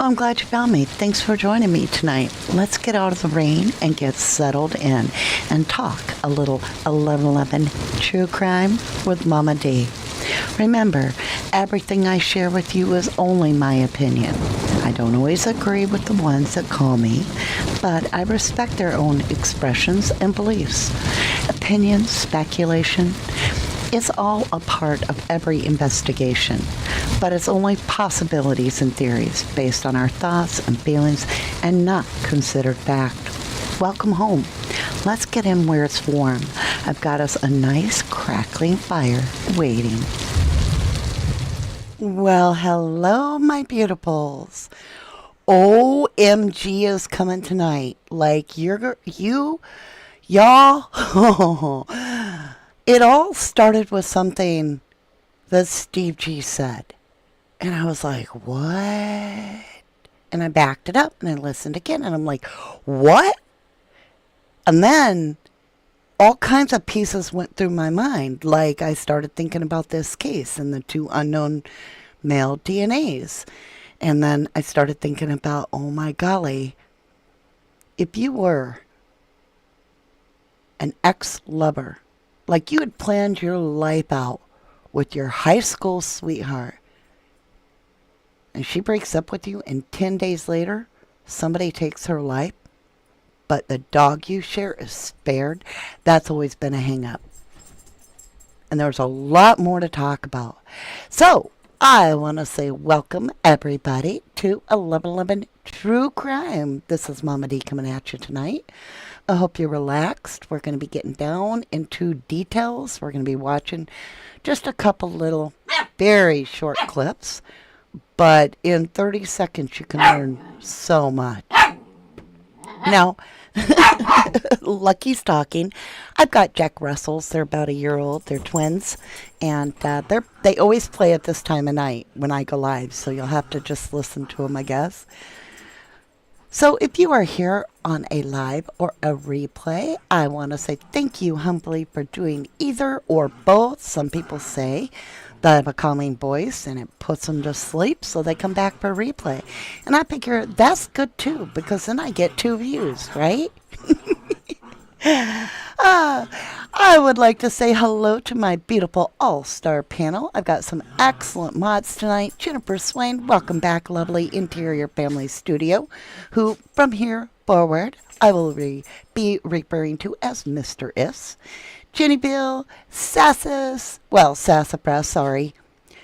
I'm glad you found me. Thanks for joining me tonight. Let's get out of the rain and get settled in and talk a little 1111 true crime with Mama D. Remember, everything I share with you is only my opinion. I don't always agree with the ones that call me, but I respect their own expressions and beliefs. Opinions, speculation, it's all a part of every investigation, but it's only possibilities and theories based on our thoughts and feelings and not considered fact. Welcome home. Let's get in where it's warm. I've got us a nice crackling fire waiting. Well, hello, my beautifuls. OMG is coming tonight. Like, y'all. It all started with something that Steve G said. And I was like, what? And I backed it up and I listened again. And I'm like, what? And then all kinds of pieces went through my mind. Like I started thinking about this case and the two unknown male DNAs. And then I started thinking about, oh my golly, if you were an ex-lover, like you had planned your life out with your high school sweetheart, and she breaks up with you, and 10 days later, somebody takes her life, but the dog you share is spared, that's always been a hang-up. And there's a lot more to talk about. So, I want to say welcome, everybody, to 1111 True Crime. This is Mama D coming at you tonight. I hope you're relaxed. We're going to be getting down into details. We're going to be watching just a couple little very short clips. But in 30 seconds, you can learn so much. Now, Lucky's talking. I've got Jack Russells. They're about a year old. They're twins. And they always play at this time of night when I go live. So you'll have to just listen to them, I guess. So if you are here on a live or a replay, I want to say thank you humbly for doing either or both. Some people say that I have a calming voice and it puts them to sleep, so they come back for a replay. And I figure that's good too, because then I get 2 views, right? I would like to say hello to my beautiful all-star panel. I've got some excellent mods tonight. Jennifer Swain, welcome back, lovely Interior Family Studio, who from here forward I will be referring to as Mr. Is. Jenny Bill, Sassafras, sorry.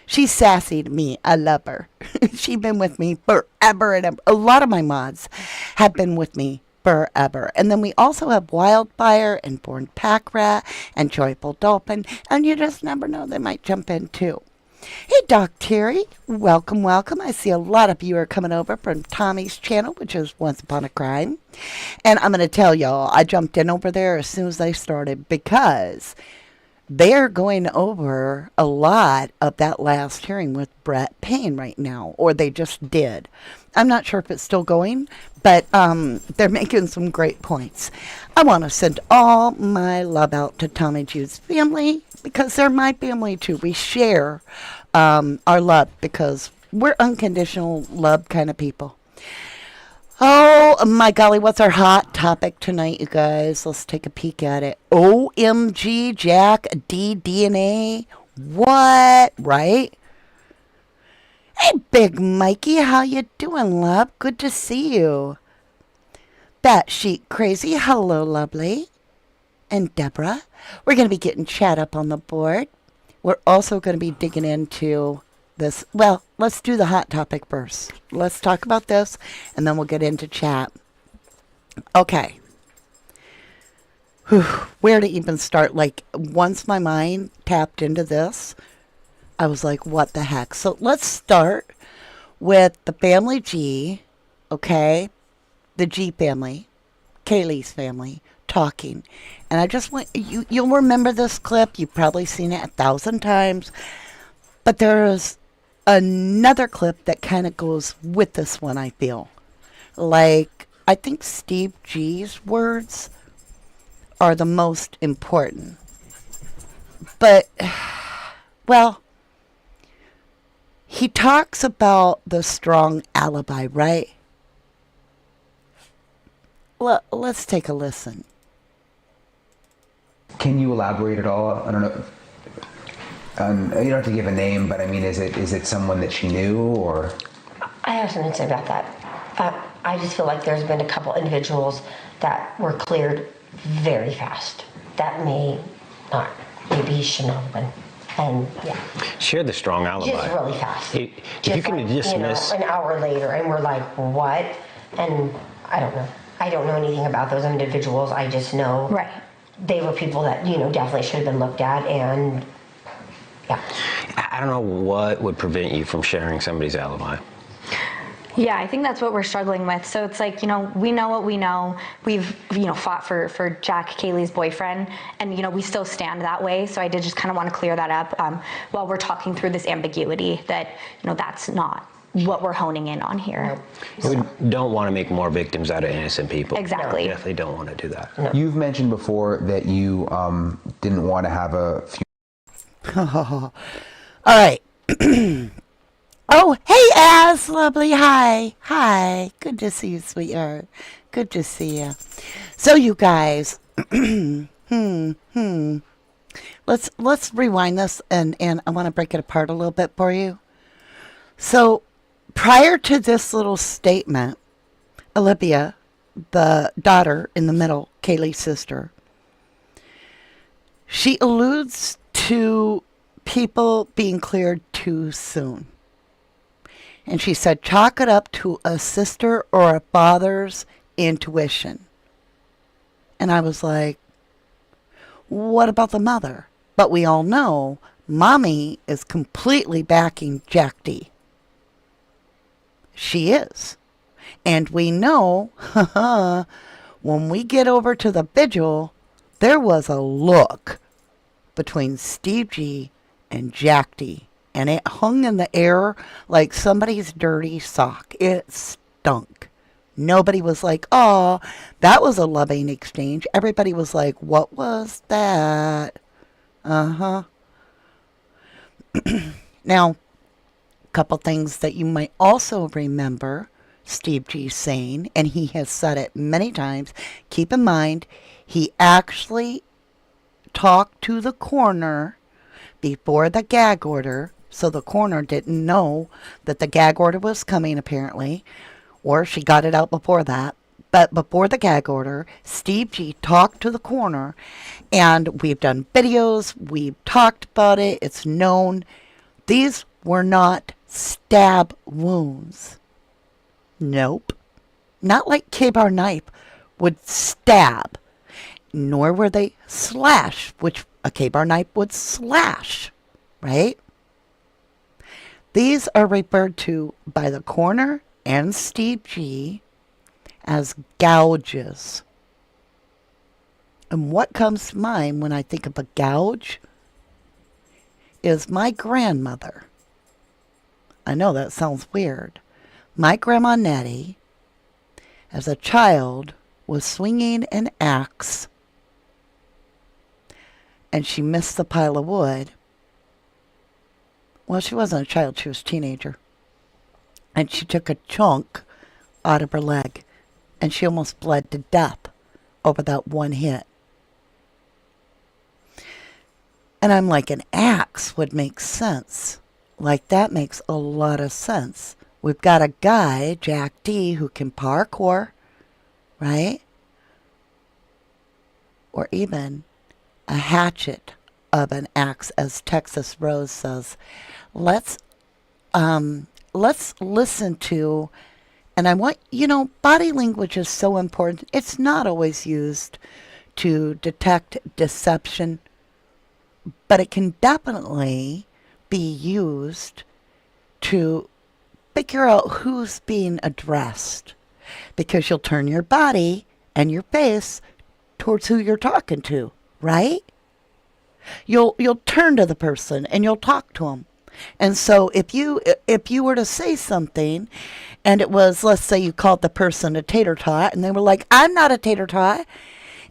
She's sassy to me. I love her. She's been with me forever and ever. A lot of my mods have been with me forever. And then we also have Wildfire and Born Pack Rat and Joyful Dolphin. And you just never know, they might jump in too. Hey, Doc Terry. Welcome, welcome. I see a lot of you are coming over from Tommy's channel, which is Once Upon a Crime. And I'm going to tell y'all, I jumped in over there as soon as they started because they're going over a lot of that last hearing with Brett Payne right now, or they just did. I'm not sure if it's still going, but they're making some great points. I want to send all my love out to Tommy Jude's family because they're my family too. We share our love because we're unconditional love kind of people. Oh, my golly, what's our hot topic tonight, you guys? Let's take a peek at it. OMG, Jack D DNA. What? Right? Hey, Big Mikey, how you doing, love? Good to see you. Batshit Crazy, hello, lovely. And Deborah. We're going to be getting chat up on the board. We're also going to be digging into this. Well, let's do the hot topic first. Let's talk about this, and then we'll get into chat. Okay. Whew, where to even start? Like, once my mind tapped into this, I was like, what the heck? So let's start with the family G, okay? The G family, Kaylee's family, talking. And I just want, you'll remember this clip. You've probably seen it 1,000 times. But there's another clip that kind of goes with this one, I feel. Like, I think Steve G's words are the most important. But, well, he talks about the strong alibi, right? Let's take a listen. Can you elaborate at all? I don't know. You don't have to give a name, but I mean, is it someone that she knew, or? I have something to say about that. I just feel like there's been a couple individuals that were cleared very fast. That may not, maybe he shouldn't have been. And yeah. Share the strong alibi. Just really fast. If you can dismiss. An hour later, and we're like, what? And I don't know. I don't know anything about those individuals. I just know they were people that, definitely should have been looked at, and yeah. I don't know what would prevent you from sharing somebody's alibi. Yeah, I think that's what we're struggling with. So it's like, we know what we know. We've, fought for Jack, Kaylee's boyfriend, and, we still stand that way. So I did just kind of want to clear that up while we're talking through this ambiguity that, that's not what we're honing in on here. We don't want to make more victims out of innocent people. Exactly. We definitely don't want to do that. No. You've mentioned before that you didn't want to have a All right. Oh, hey, Az, lovely. Hi. Good to see you, sweetheart. Good to see you. So, you guys, let's rewind this, and I want to break it apart a little bit for you. So, prior to this little statement, Olivia, the daughter in the middle, Kaylee's sister, she alludes to people being cleared too soon. And she said, chalk it up to a sister or a father's intuition. And I was like, what about the mother? But we all know Mommy is completely backing Jack D. She is. And we know, when we get over to the vigil, there was a look between Steve G and Jack D. And it hung in the air like somebody's dirty sock. It stunk. Nobody was like, oh, that was a loving exchange. Everybody was like, what was that? Uh-huh. Now, a couple things that you might also remember Steve G saying, and he has said it many times. Keep in mind, he actually talked to the coroner before the gag order, so the coroner didn't know that the gag order was coming, apparently, or she got it out before that. But before the gag order, Steve G talked to the coroner, and we've done videos, we've talked about it, it's known. These were not stab wounds. Nope. Not like K-Bar knife would stab, nor were they slash, which a K-Bar knife would slash, right? These are referred to by the coroner and Steve G as gouges. And what comes to mind when I think of a gouge is my grandmother. I know that sounds weird. My grandma Nettie, as a child, was swinging an axe, and she missed the pile of wood. Well, she wasn't a child, she was a teenager. And she took a chunk out of her leg, and she almost bled to death over that one hit. And I'm like, an axe would make sense. Like, that makes a lot of sense. We've got a guy, Jack D, who can parkour, right? Or even a hatchet of an axe, as Texas Rose says. Let's listen to, and I want, body language is so important. It's not always used to detect deception, but it can definitely be used to figure out who's being addressed, because you'll turn your body and your face towards who you're talking to, right? You'll turn to the person and you'll talk to them. And so if you were to say something, and it was, let's say you called the person a tater tot, and they were like, I'm not a tater tot,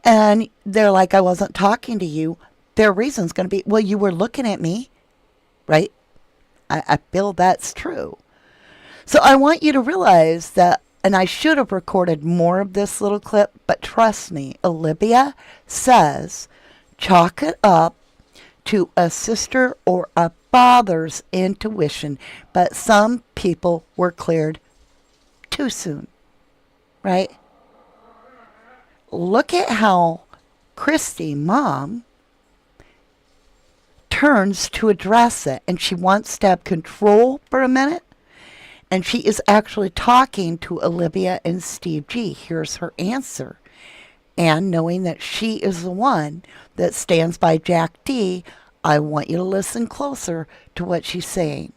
and they're like, I wasn't talking to you, their reason's going to be, well, you were looking at me, right? I feel that's true. So I want you to realize that, and I should have recorded more of this little clip, but trust me, Olivia says, chalk it up to a sister or a father's intuition, but some people were cleared too soon, right? Look at how Christy, mom, turns to address it, and she wants to have control for a minute, and she is actually talking to Olivia and Steve G. Here's her answer. And knowing that she is the one that stands by Jack D., I want you to listen closer to what she's saying.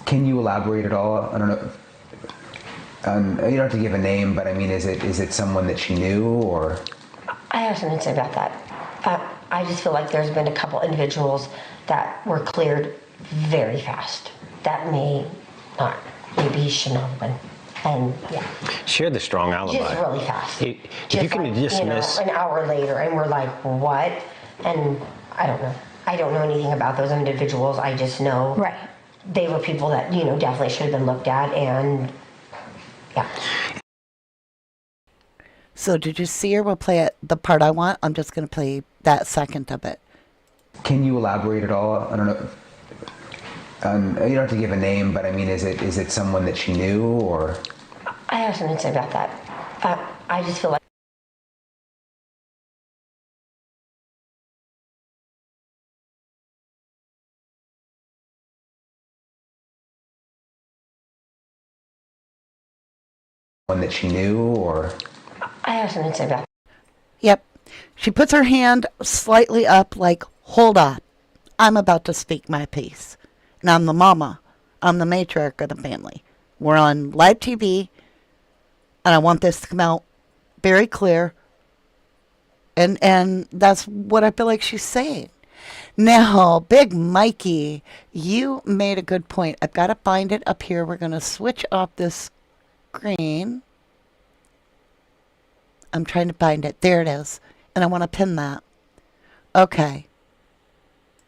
Can you elaborate at all? I don't know. You don't have to give a name, but I mean, is it someone that she knew, or? I have something to say about that. I just feel like there's been a couple individuals that were cleared very fast. That may not, maybe he shouldn't have been. And yeah. She had the strong alibi. Just really fast. If just you can like, dismiss... an hour later, and we're like, what? And I don't know. I don't know anything about those individuals. I just know they were people that, definitely should have been looked at, and yeah. So did you see her? We'll play it, the part I want. I'm just going to play that second of it. Can you elaborate at all? I don't know. You don't have to give a name, but I mean, is it someone that she knew, or? I have something to say about that. I just feel like one that she knew, or? I have something to say about that. Yep. She puts her hand slightly up like, hold on. I'm about to speak my piece. And I'm the mama. I'm the matriarch of the family. We're on live TV. And I want this to come out very clear. And that's what I feel like she's saying. Now, Big Mikey, you made a good point. I've got to find it up here. We're going to switch off this screen. I'm trying to find it. There it is. And I want to pin that. Okay.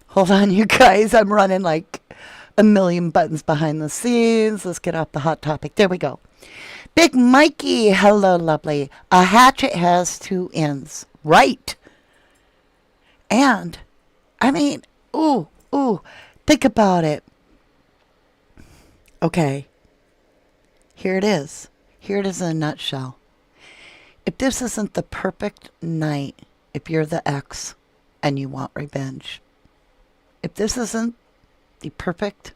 Hold on, you guys. I'm running like a million buttons behind the scenes. Let's get off the hot topic. There we go. Big Mikey, hello, lovely. A hatchet has two ends. Right. And, I mean, ooh, think about it. Okay. Here it is. Here it is in a nutshell. If this isn't the perfect night, if you're the ex and you want revenge, if this isn't the perfect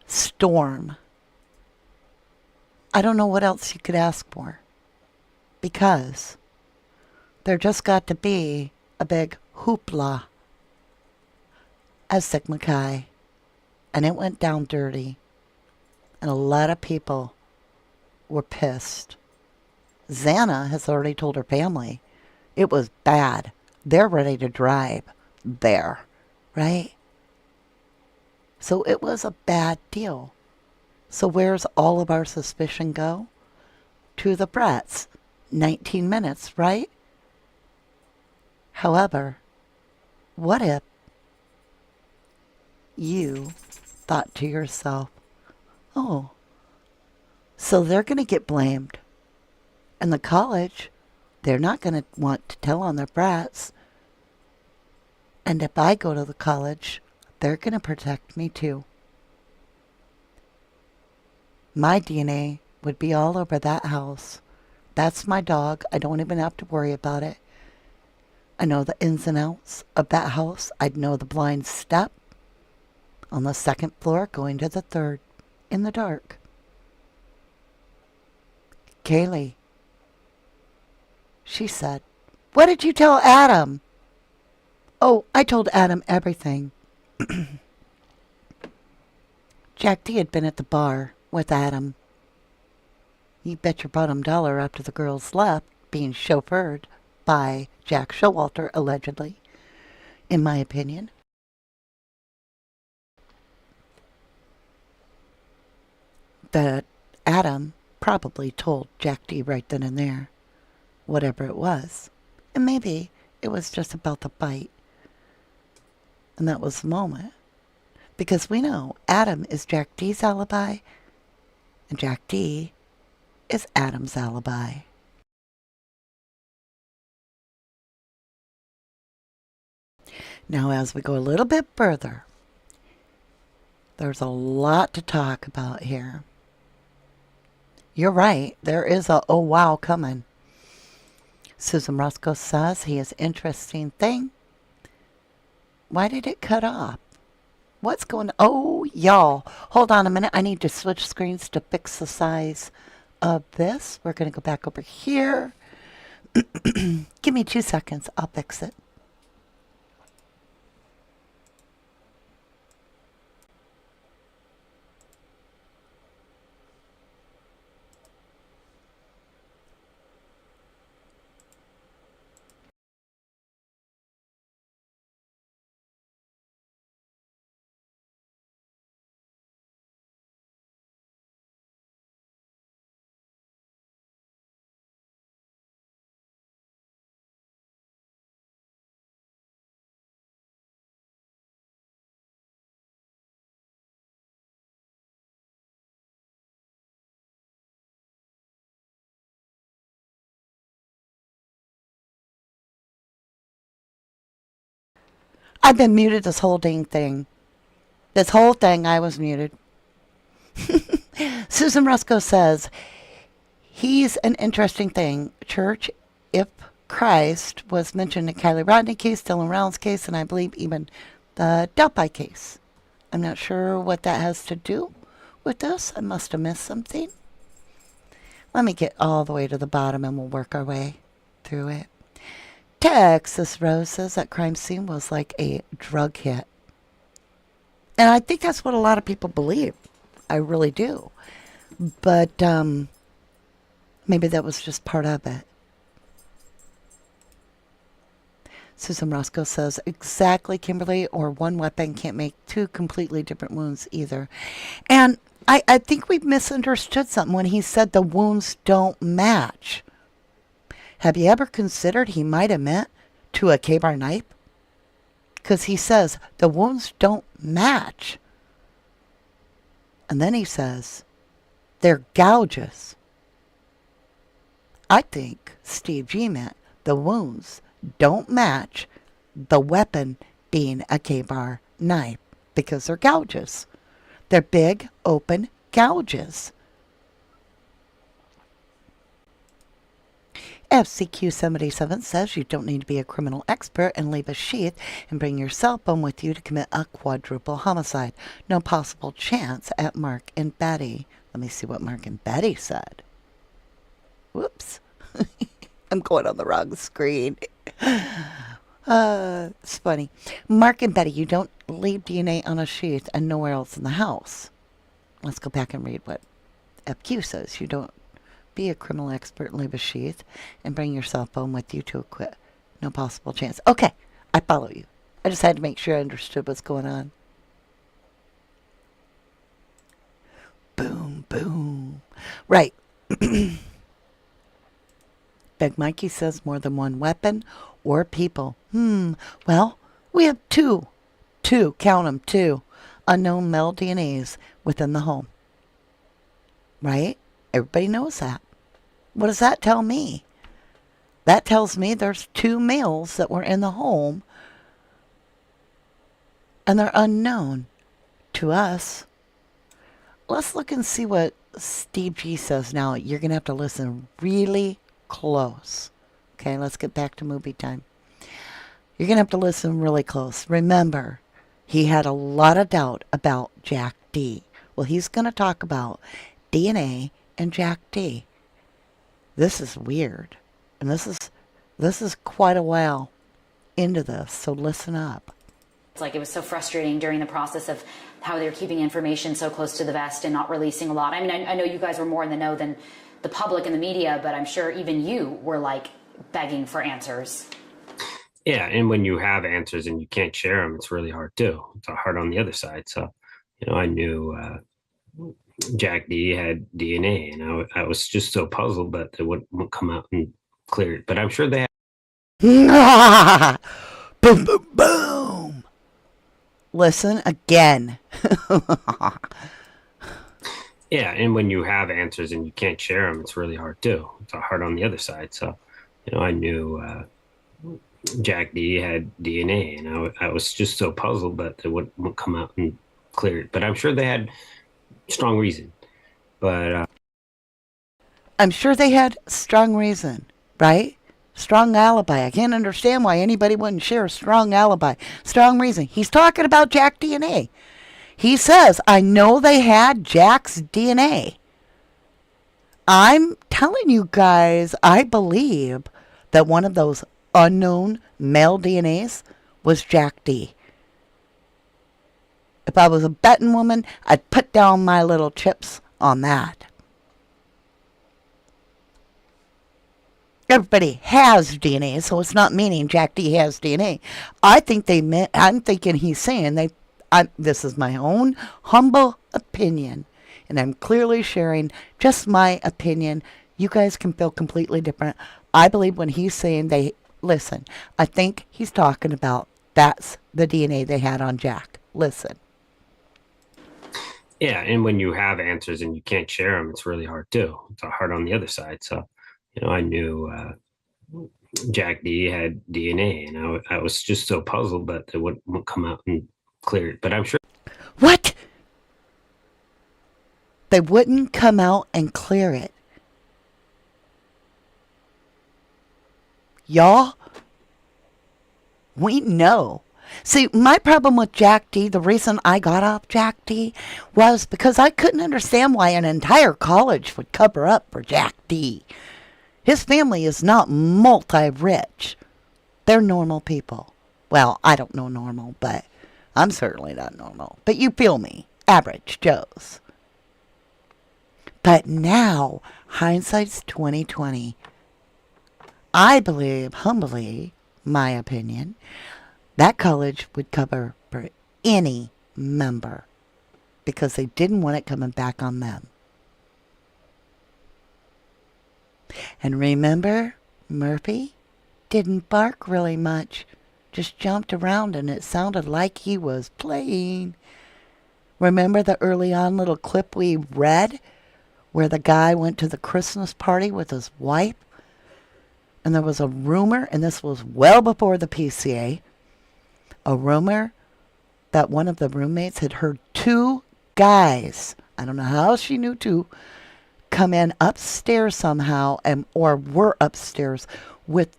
storm, I don't know what else you could ask for. Because there just got to be a big hoopla, as Sigma Chi, and it went down dirty. And a lot of people were pissed. Xana has already told her family it was bad. They're ready to drive there, right? So it was a bad deal. So where's all of our suspicion go? To the brats. 19 minutes, right? However, what if you thought to yourself, oh, so they're going to get blamed. And the college, they're not going to want to tell on their brats. And if I go to the college, they're going to protect me too. My DNA would be all over that house. That's my dog. I don't even have to worry about it. I know the ins and outs of that house. I'd know the blind step on the second floor going to the third in the dark. Kaylee, she said, what did you tell Adam? Oh, I told Adam everything. Jack D had been at the bar with Adam. You bet your bottom dollar after the girls left, being chauffeured by Jack Showalter, allegedly, in my opinion. That Adam probably told Jack D right then and there, whatever it was. And maybe it was just about the fight. And that was the moment. Because we know Adam is Jack D's alibi, and Jack D is Adam's alibi. Now, as we go a little bit further, there's a lot to talk about here. You're right. There is a oh wow coming. Susan Roscoe says he is interesting thing. Why did it cut off? What's going on? Oh, y'all. Hold on a minute. I need to switch screens to fix the size of this. We're going to go back over here. Give me 2 seconds. I'll fix it. I've been muted this whole dang thing. This whole thing, I was muted. Susan Roscoe says, he's an interesting thing. Church, if Christ was mentioned in Kylie Rodney case, Dylan Rounds case, and I believe even the Delphi case. I'm not sure what that has to do with this. I must have missed something. Let me get all the way to the bottom and we'll work our way through it. Texas Rose says that crime scene was like a drug hit. And I think that's what a lot of people believe. I really do. But maybe that was just part of it. Susan Roscoe says, exactly, Kimberly, or one weapon can't make two completely different wounds either. And I think we misunderstood something when he said the wounds don't match. Have you ever considered he might have meant to a K-bar knife? Because he says the wounds don't match. And then he says they're gouges. I think Steve G meant the wounds don't match the weapon being a K-bar knife because they're gouges. They're big, open gouges. FCQ77 says you don't need to be a criminal expert and leave a sheath and bring your cell phone with you to commit a quadruple homicide. No possible chance at Mark and Betty. Let me see what Mark and Betty said. Whoops. I'm going on the wrong screen. It's funny. Mark and Betty, you don't leave DNA on a sheath and nowhere else in the house. Let's go back and read what FQ says. You don't be a criminal expert and leave a sheath and bring your cell phone with you to acquit. No possible chance. Okay, I follow you. I just had to make sure I understood what's going on. Boom, boom. Right. Big Mikey says more than one weapon or people. Well, we have two, count them, two unknown male DNAs within the home. Right? Everybody knows that. What does that tell me? That tells me there's two males that were in the home and they're unknown to us. Let's look and see what Steve G says now. You're going to have to listen really close. Okay, let's get back to movie time. You're going to have to listen really close. Remember, he had a lot of doubt about Jack D. Well, he's going to talk about DNA and Jack D. This is weird. And this is quite a while into this, so listen up. It's like it was so frustrating during the process of how they were keeping information so close to the vest and not releasing a lot. I mean, I know you guys were more in the know than the public and the media, but I'm sure even you were like begging for answers. Yeah, and when you have answers and you can't share them, it's really hard too. It's hard on the other side. So, I knew Jack D had DNA, and I was just so puzzled that they wouldn't come out and clear it. But I'm sure they had. Boom, boom, boom. Listen again. Yeah, and when you have answers and you can't share them, it's really hard too. It's hard on the other side. So, I knew Jack D had DNA, and I was just so puzzled that they wouldn't come out and clear it. But I'm sure they had strong reason. But I'm sure they had strong reason, right? Strong alibi. I can't understand why anybody wouldn't share a strong alibi. Strong reason. He's talking about Jack DNA. He says, I know they had Jack's DNA. I'm telling you guys, I believe that one of those unknown male DNAs was Jack D. If I was a betting woman, I'd put down my little chips on that. Everybody has DNA, so it's not meaning Jack D has DNA. I think they meant, I'm thinking he's saying this is my own humble opinion, and I'm clearly sharing just my opinion. You guys can feel completely different. I believe when he's saying listen, I think he's talking about that's the DNA they had on Jack. Listen. yeah, and when you have answers and you can't share them, it's really hard too. It's hard on the other side. So, I knew Jack D had DNA, and I was just so puzzled that they wouldn't come out and clear it. But I'm sure. What? They wouldn't come out and clear it. Y'all, we know. See, my problem with Jack D, the reason I got off Jack D was because I couldn't understand why an entire college would cover up for Jack D. His family is not multi-rich. They're normal people. Well, I don't know normal, but I'm certainly not normal. But you feel me. Average Joes. But now, hindsight's 2020. I believe, humbly, my opinion, that college would cover for any member because they didn't want it coming back on them. And remember, Murphy didn't bark really much, just jumped around and it sounded like he was playing. Remember the early on little clip we read where the guy went to the Christmas party with his wife? And there was a rumor, and this was well before the PCA, a rumor that one of the roommates had heard two guys, I don't know how she knew two, come in upstairs somehow or were upstairs with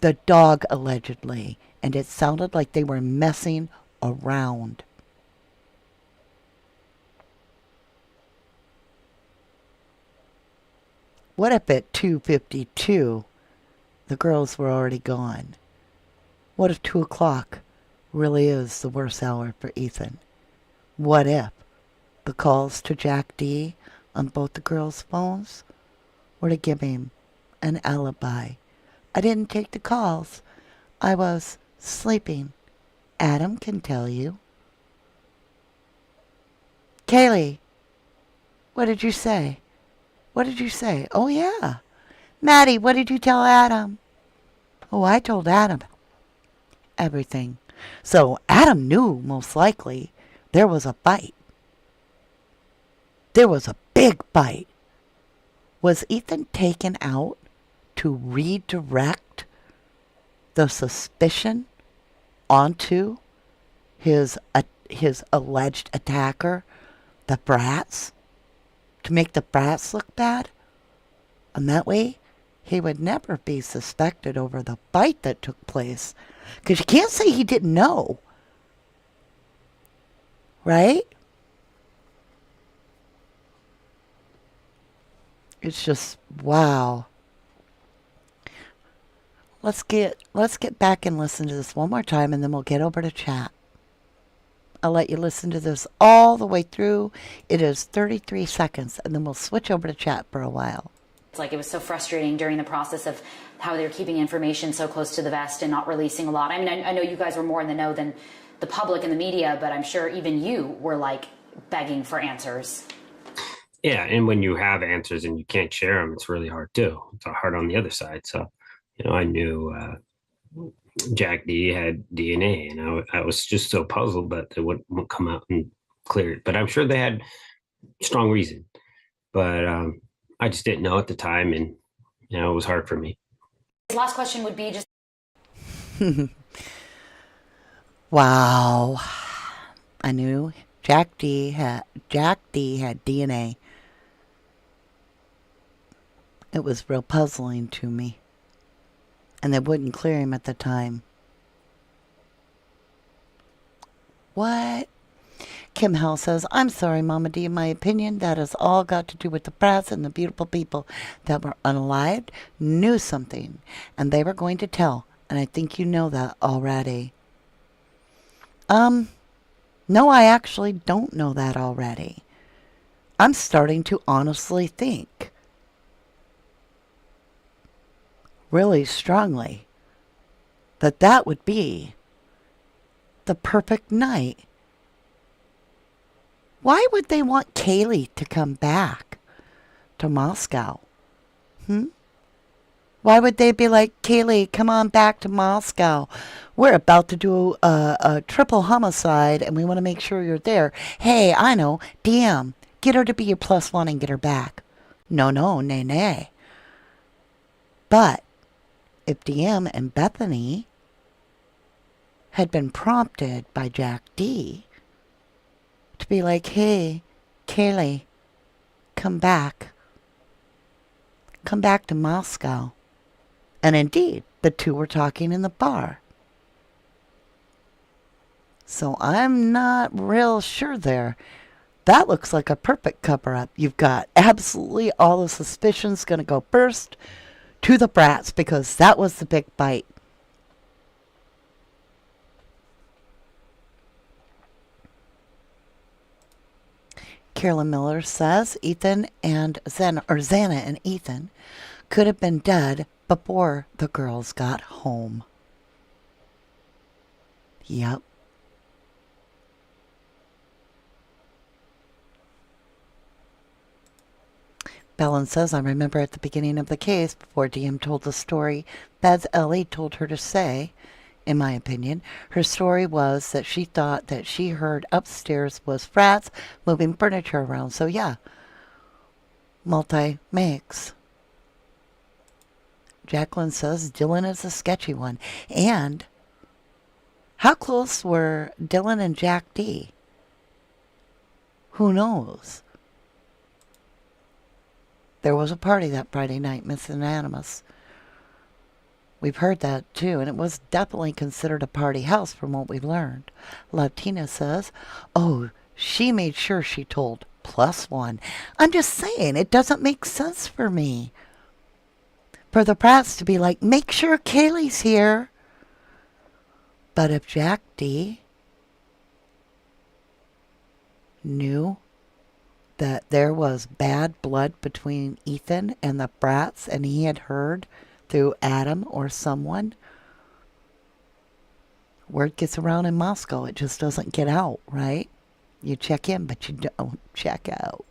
the dog allegedly. And it sounded like they were messing around. What if at 2:52 the girls were already gone? What if 2 o'clock really is the worst hour for Ethan? What if the calls to Jack D on both the girls' phones were to give him an alibi? I didn't take the calls. I was sleeping. Adam can tell you. Kaylee, what did you say? What did you say? Oh, yeah. Maddie, what did you tell Adam? Oh, I told Adam everything. So Adam knew, most likely, there was a fight. There was a big fight. Was Ethan taken out to redirect the suspicion onto his alleged attacker, the brats, to make the brats look bad? And that way, he would never be suspected over the fight that took place. Because you can't say he didn't know. Right? It's just, wow. Let's get back and listen to this one more time, and then we'll get over to chat. I'll let you listen to this all the way through. It is 33 seconds, and then we'll switch over to chat for a while. It's like it was so frustrating during the process of how they were keeping information so close to the vest and not releasing a lot. I mean, I know you guys were more in the know than the public and the media, but I'm sure even you were like begging for answers. Yeah, and when you have answers and you can't share them, it's really hard too. It's hard on the other side. So, I knew Jack D had DNA, and I was just so puzzled that they wouldn't come out and clear it. But I'm sure they had strong reason. But I just didn't know at the time, and it was hard for me. His last question would be just Wow. I knew Jack D had DNA. It was real puzzling to me. And they wouldn't clear him at the time. What? Kim Hell says, I'm sorry, Mama D. In my opinion, that has all got to do with the press and the beautiful people that were unalived, knew something, and they were going to tell. And I think you know that already. No, I actually don't know that already. I'm starting to honestly think really strongly that that would be the perfect night. Why would they want Kaylee to come back to Moscow? Why would they be like, Kaylee, come on back to Moscow? We're about to do a triple homicide and we want to make sure you're there. Hey, I know, DM, get her to be your +1 and get her back. No, nay, nay. But if DM and Bethany had been prompted by Jack D to be like, hey, Kaylee, come back to Moscow. And indeed, the two were talking in the bar. So I'm not real sure there. That looks like a perfect cover-up. You've got absolutely all the suspicions going to go first to the brats because that was the big bite. Carolyn Miller says Ethan and Xana and Ethan could have been dead before the girls got home. Yep. Bellin says, I remember at the beginning of the case, before DM told the story, Baz Ellie told her to say, in my opinion, her story was that she thought that she heard upstairs was frats moving furniture around. So yeah, multi-makes. Jacqueline says Dylan is a sketchy one. And how close were Dylan and Jack D? Who knows? There was a party that Friday night, Miss Anonymous. We've heard that too, and it was definitely considered a party house from what we've learned. Latina says, oh, she made sure she told +1. I'm just saying, it doesn't make sense for me. For the brats to be like, make sure Kaylee's here. But if Jack D knew that there was bad blood between Ethan and the brats, and he had heard through Adam or someone, word gets around in Moscow. It just doesn't get out, right? You check in, but you don't check out.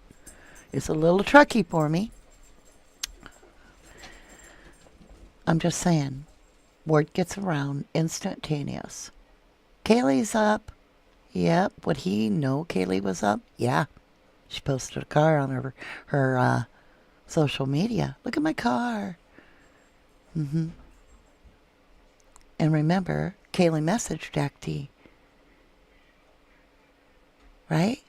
It's a little tricky for me. I'm just saying, word gets around instantaneous. Kaylee's up. Yep. Would he know Kaylee was up? Yeah. She posted a car on her social media. Look at my car. And remember, Kaylee messaged Jack D. Right?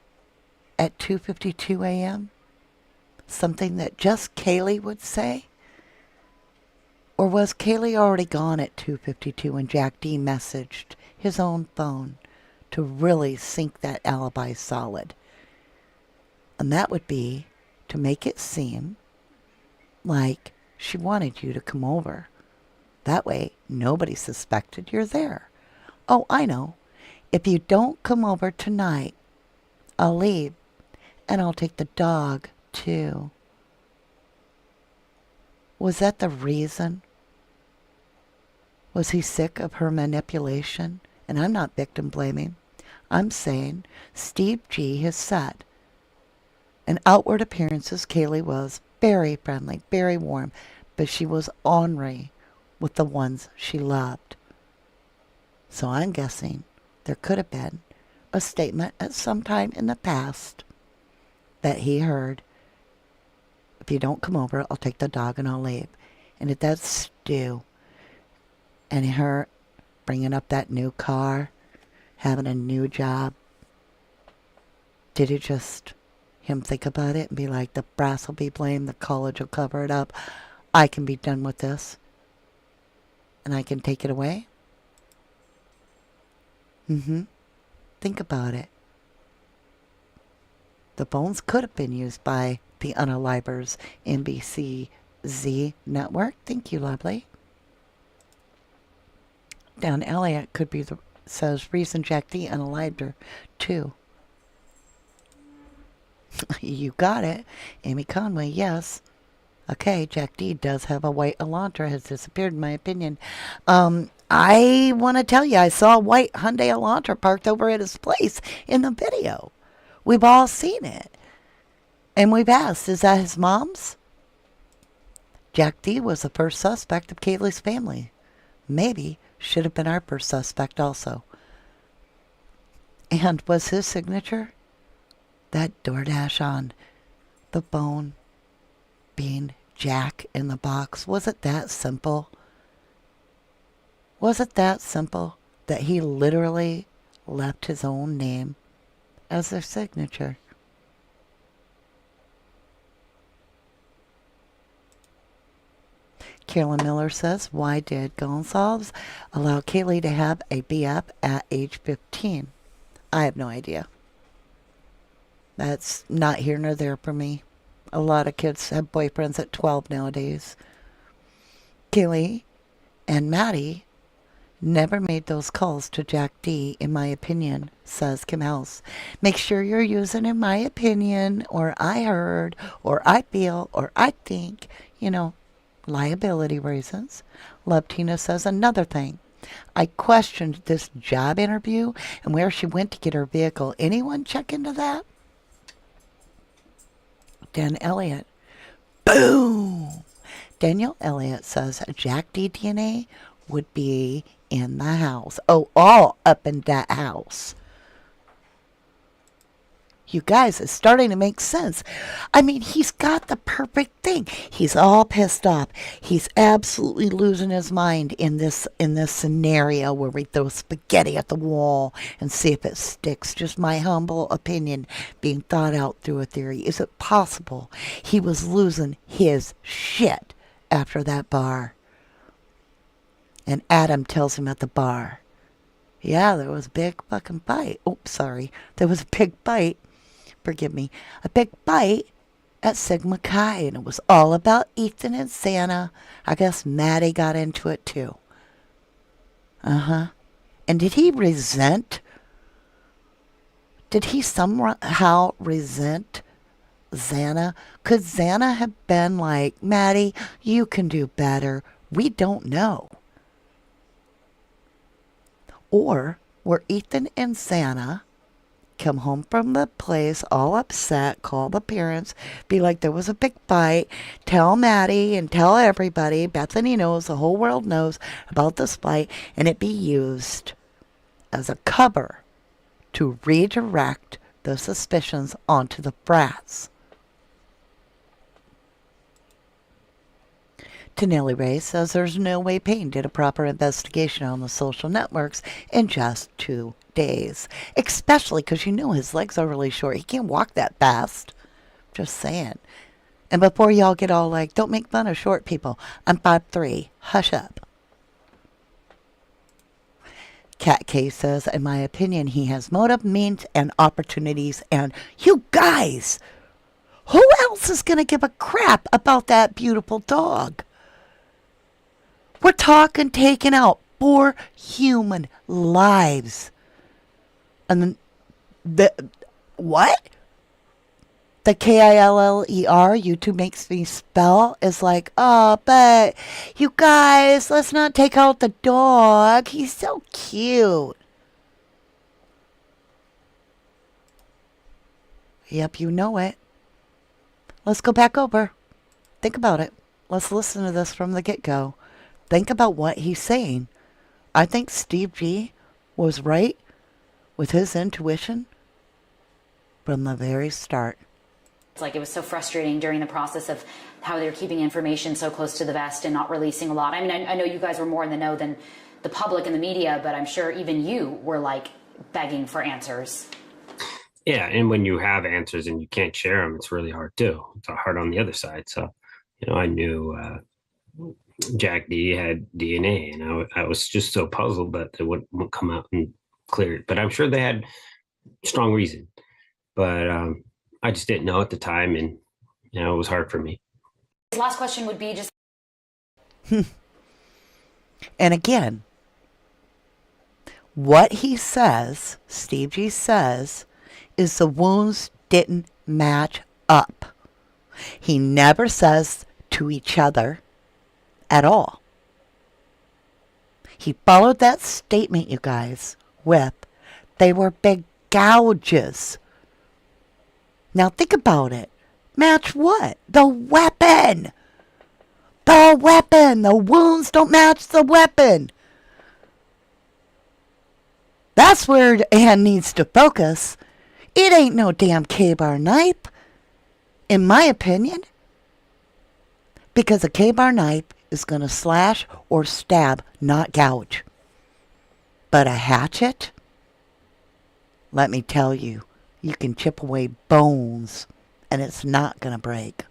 At 2:52 a.m. Something that just Kaylee would say? Or was Kaylee already gone at 2:52 when Jack D messaged his own phone to really sink that alibi solid? And that would be to make it seem like she wanted you to come over. That way, nobody suspected you're there. Oh, I know. If you don't come over tonight, I'll leave. And I'll take the dog, too. Was that the reason? Was he sick of her manipulation? And I'm not victim blaming. I'm saying Steve G has said, in outward appearances, Kaylee was very friendly, very warm, but she was ornery with the ones she loved. So I'm guessing there could have been a statement at some time in the past that he heard, if you don't come over, I'll take the dog and I'll leave. And if that's Stu and her bringing up that new car, having a new job, did it just him think about it and be like, the brass will be blamed, the college will cover it up, I can be done with this and I can take it away? Think about it. The bones could have been used by the Unalibers NBC Z network. Thank you, lovely. Dan Elliott could be says reason Jack D unalived her too. You got it. Amy Conway, yes. Okay, Jack D does have a white Elantra, has disappeared in my opinion. I want to tell you, I saw a white Hyundai Elantra parked over at his place in the video. We've all seen it. And we've asked, is that his mom's? Jack D was the first suspect of Kaylee's family. Maybe should have been our first suspect also. And was his signature that DoorDash on the bone being Jack in the box? Was it that simple? Was it that simple that he literally left his own name as their signature? Carolyn Miller says, why did Gonsalves allow Kaylee to have a BF at age 15? I have no idea. That's not here nor there for me. A lot of kids have boyfriends at 12 nowadays. Kaylee and Maddie never made those calls to Jack D, in my opinion, says Kim House. Make sure you're using in my opinion, or I heard, or I feel, or I think, liability reasons. Love Tina says another thing. I questioned this job interview and where she went to get her vehicle. Anyone check into that? Dan Elliott. Boom! Daniel Elliott says Jack D DNA would be in the house. Oh, all up in that house. You guys, it's starting to make sense. I mean, he's got the perfect thing. He's all pissed off. He's absolutely losing his mind in this scenario where we throw spaghetti at the wall and see if it sticks. Just my humble opinion being thought out through a theory. Is it possible he was losing his shit after that bar? And Adam tells him at the bar, yeah, there was a big fucking fight. Oops, sorry. There was a big fight. Forgive me, a big bite at Sigma Chi, and it was all about Ethan and Santa. I guess Maddie got into it too. And did he somehow resent Xana? Could Xana have been like, Maddie, you can do better? We don't know. Or were Ethan and Santa come home from the place all upset, call the parents, be like, there was a big fight, tell Maddie and tell everybody, Bethany knows, the whole world knows about this fight, and it be used as a cover to redirect the suspicions onto the brats. Tanelli Ray says there's no way Payne did a proper investigation on the social networks in just 2 days. Especially because his legs are really short. He can't walk that fast. Just saying. And before y'all get all like, don't make fun of short people. I'm 5'3". Hush up. Cat K says, in my opinion, he has motive, means, and opportunities. And you guys, who else is going to give a crap about that beautiful dog? We're talking taking out 4 human lives. And what? The Killer YouTube makes me spell is like, oh, but you guys, let's not take out the dog. He's so cute. Yep, you know it. Let's go back over. Think about it. Let's listen to this from the get-go. Think about what he's saying. I think Steve G was right with his intuition from the very start. It's like it was so frustrating during the process of how they were keeping information so close to the vest and not releasing a lot. I mean, I know you guys were more in the know than the public and the media, but I'm sure even you were like begging for answers. Yeah, and when you have answers and you can't share them, it's really hard too. It's hard on the other side. So, I knew Jack D had DNA, and I was just so puzzled that they wouldn't come out and clear it. But I'm sure they had strong reason. But I just didn't know at the time, and it was hard for me. His last question would be just. And again, what he says, Steve G says, is the wounds didn't match up. He never says to each other at all. He followed that statement, you guys, with they were big gouges. Now think about it. Match what? The weapon. The weapon. The wounds don't match the weapon. That's where Ann needs to focus. It ain't no damn K-bar knife, in my opinion. Because a K-bar knife is going to slash or stab, not gouge. But a hatchet, let me tell you, you can chip away bones and it's not going to break.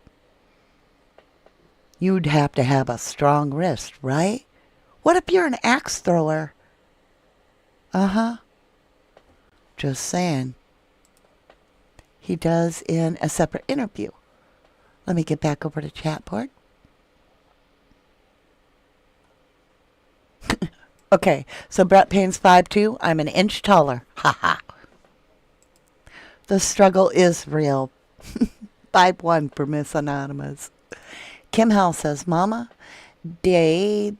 You'd have to have a strong wrist, right? What if you're an axe thrower? Just saying. He does in a separate interview. Let me get back over to Chatboard. Okay, so Brett Payne's 5'2". I'm an inch taller. Ha ha. The struggle is real. 5'1" for Miss Anonymous. Kim Howell says, Mama D.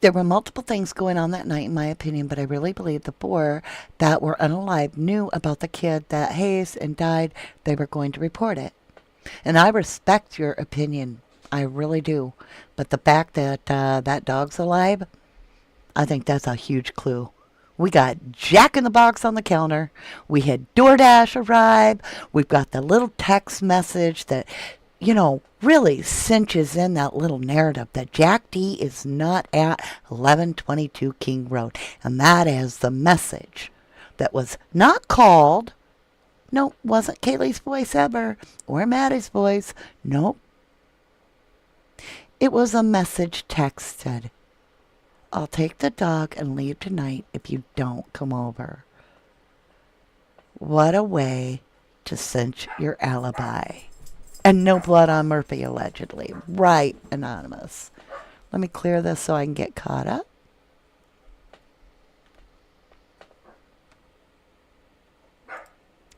There were multiple things going on that night, in my opinion, but I really believe the four that were unalive knew about the kid that hazed and died. They were going to report it. And I respect your opinion. I really do. But the fact that that dog's alive, I think that's a huge clue. We got Jack in the Box on the counter. We had DoorDash arrive. We've got the little text message that, really cinches in that little narrative that Jack D is not at 1122 King Road. And that is the message that was not called. Nope, wasn't Kaylee's voice ever, or Maddie's voice. Nope. It was a message texted. I'll take the dog and leave tonight if you don't come over. What a way to cinch your alibi. And no blood on Murphy, allegedly. Right, Anonymous. Let me clear this so I can get caught up.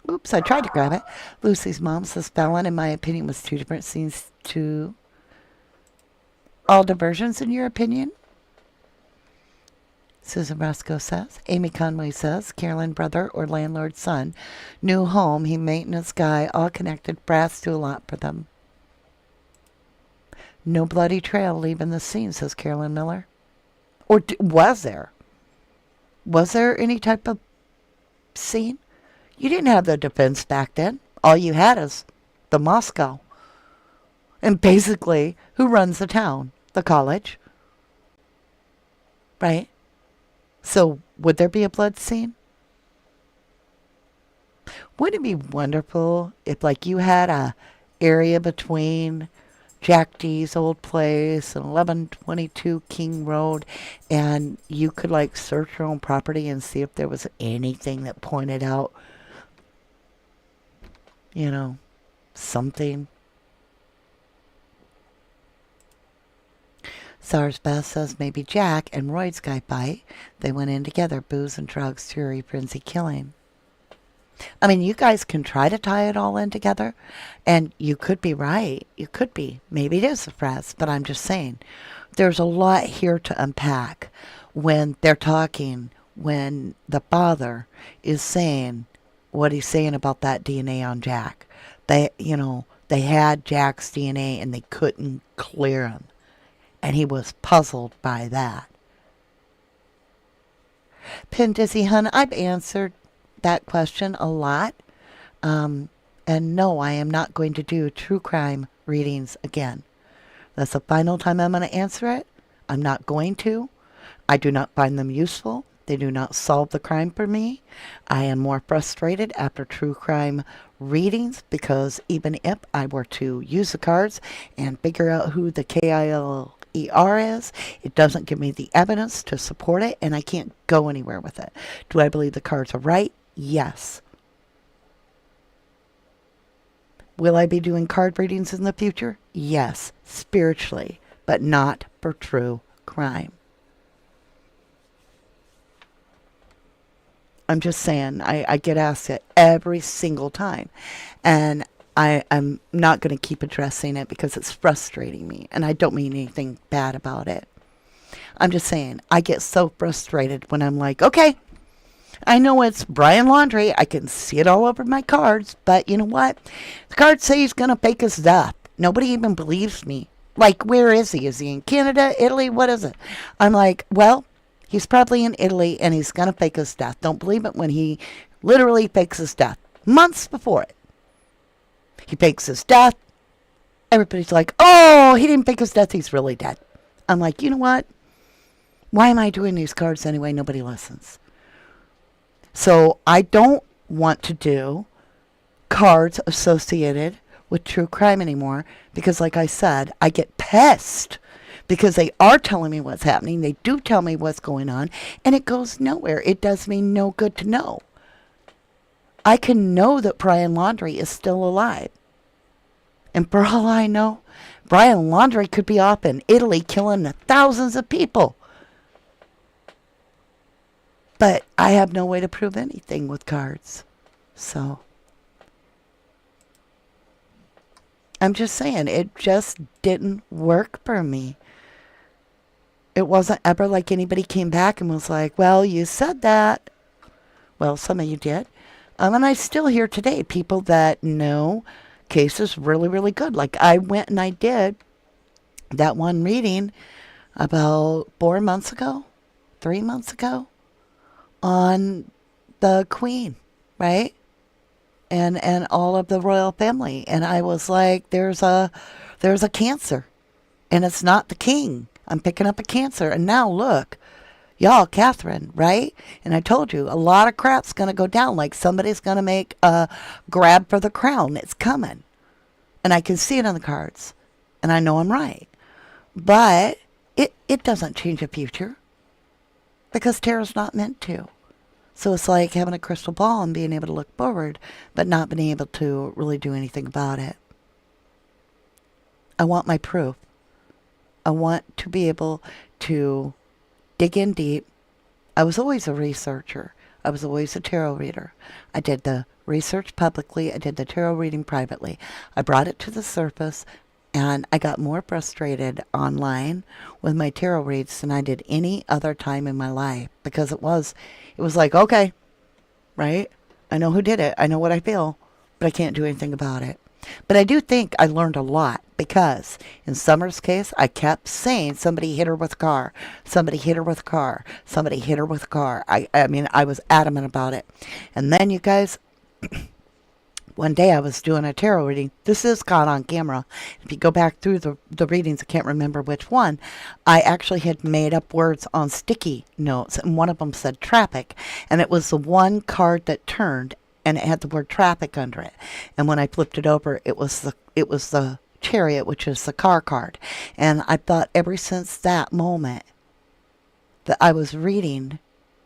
Oops, I tried to grab it. Lucy's mom says Fallon, in my opinion, was two different scenes to all diversions, in your opinion. Susan Roscoe says. Amy Conway says, Carolyn, brother or landlord's son, new home, he maintenance guy, all connected, brass do a lot for them. No bloody trail leaving the scene, says Carolyn Miller. Or was there? Was there any type of scene? You didn't have the defense back then. All you had is the Moscow. And basically, who runs the town? The college. Right? So, would there be a blood scene? Wouldn't it be wonderful if, you had a area between Jack D's old place and 1122 King Road, and you could, search your own property and see if there was anything that pointed out, something. SARS Beth says maybe Jack and Royd's guy fight. They went in together, booze and drugs, fury, frenzy, killing. I mean, you guys can try to tie it all in together, and you could be right. You could be. Maybe it is a press, but I'm just saying. There's a lot here to unpack when they're talking, when the father is saying what he's saying about that DNA on Jack. They had Jack's DNA and they couldn't clear him. And he was puzzled by that. Pin Dizzy Hun, I've answered that question a lot. And no, I am not going to do true crime readings again. That's the final time I'm going to answer it. I'm not going to. I do not find them useful. They do not solve the crime for me. I am more frustrated after true crime readings because even if I were to use the cards and figure out who the KILER is, it doesn't give me the evidence to support it, and I can't go anywhere with it. Do I believe the cards are right? Yes. Will I be doing card readings in the future? Yes, spiritually, but not for true crime. I'm just saying, I get asked it every single time. And I'm not going to keep addressing it because it's frustrating me. And I don't mean anything bad about it. I'm just saying, I get so frustrated when I'm like, okay, I know it's Brian Laundrie. I can see it all over my cards. But you know what? The cards say he's going to fake his death. Nobody even believes me. Like, where is he? Is he in Canada, Italy? What is it? I'm like, well, he's probably in Italy and he's going to fake his death. Don't believe it when he literally fakes his death. Months before it. He fakes his death. Everybody's like, oh, he didn't fake his death. He's really dead. I'm like, you know what? Why am I doing these cards anyway? Nobody listens. So I don't want to do cards associated with true crime anymore because, like I said, I get pissed because they are telling me what's happening. They do tell me what's going on, and it goes nowhere. It does me no good to know. I can know that Brian Laundrie is still alive. And for all I know, Brian Laundrie could be off in Italy killing thousands of people. But I have no way to prove anything with cards. So I'm just saying, it just didn't work for me. It wasn't ever like anybody came back and was like, well, you said that. Well, some of you did. And I still hear today people that know cases really, really good. Like I went and I did that one reading about 4 months ago, 3 months ago on the Queen, right? And all of the royal family. And I was like, there's a cancer. And it's not the king. I'm picking up a cancer. And now look, y'all, Catherine, right? And I told you, a lot of crap's going to go down. Like somebody's going to make a grab for the crown. It's coming. And I can see it on the cards. And I know I'm right. But it doesn't change the future. Because tarot's not meant to. So it's like having a crystal ball and being able to look forward, but not being able to really do anything about it. I want my proof. I want to be able to dig in deep. I was always a researcher. I was always a tarot reader. I did the research publicly. I did the tarot reading privately. I brought it to the surface, and I got more frustrated online with my tarot reads than I did any other time in my life because it was like, okay, right? I know who did it. I know what I feel, but I can't do anything about it. But I do think I learned a lot because in Summer's case, I kept saying somebody hit her with a car. Somebody hit her with a car. Somebody hit her with a car. I mean, I was adamant about it. And then you guys, one day I was doing a tarot reading. This is caught on camera. If you go back through the readings, I can't remember which one. I actually had made up words on sticky notes, and one of them said traffic. And it was the one card that turned, and it had the word traffic under it. And when I flipped it over, it was the chariot, which is the car card. And I thought ever since that moment that I was reading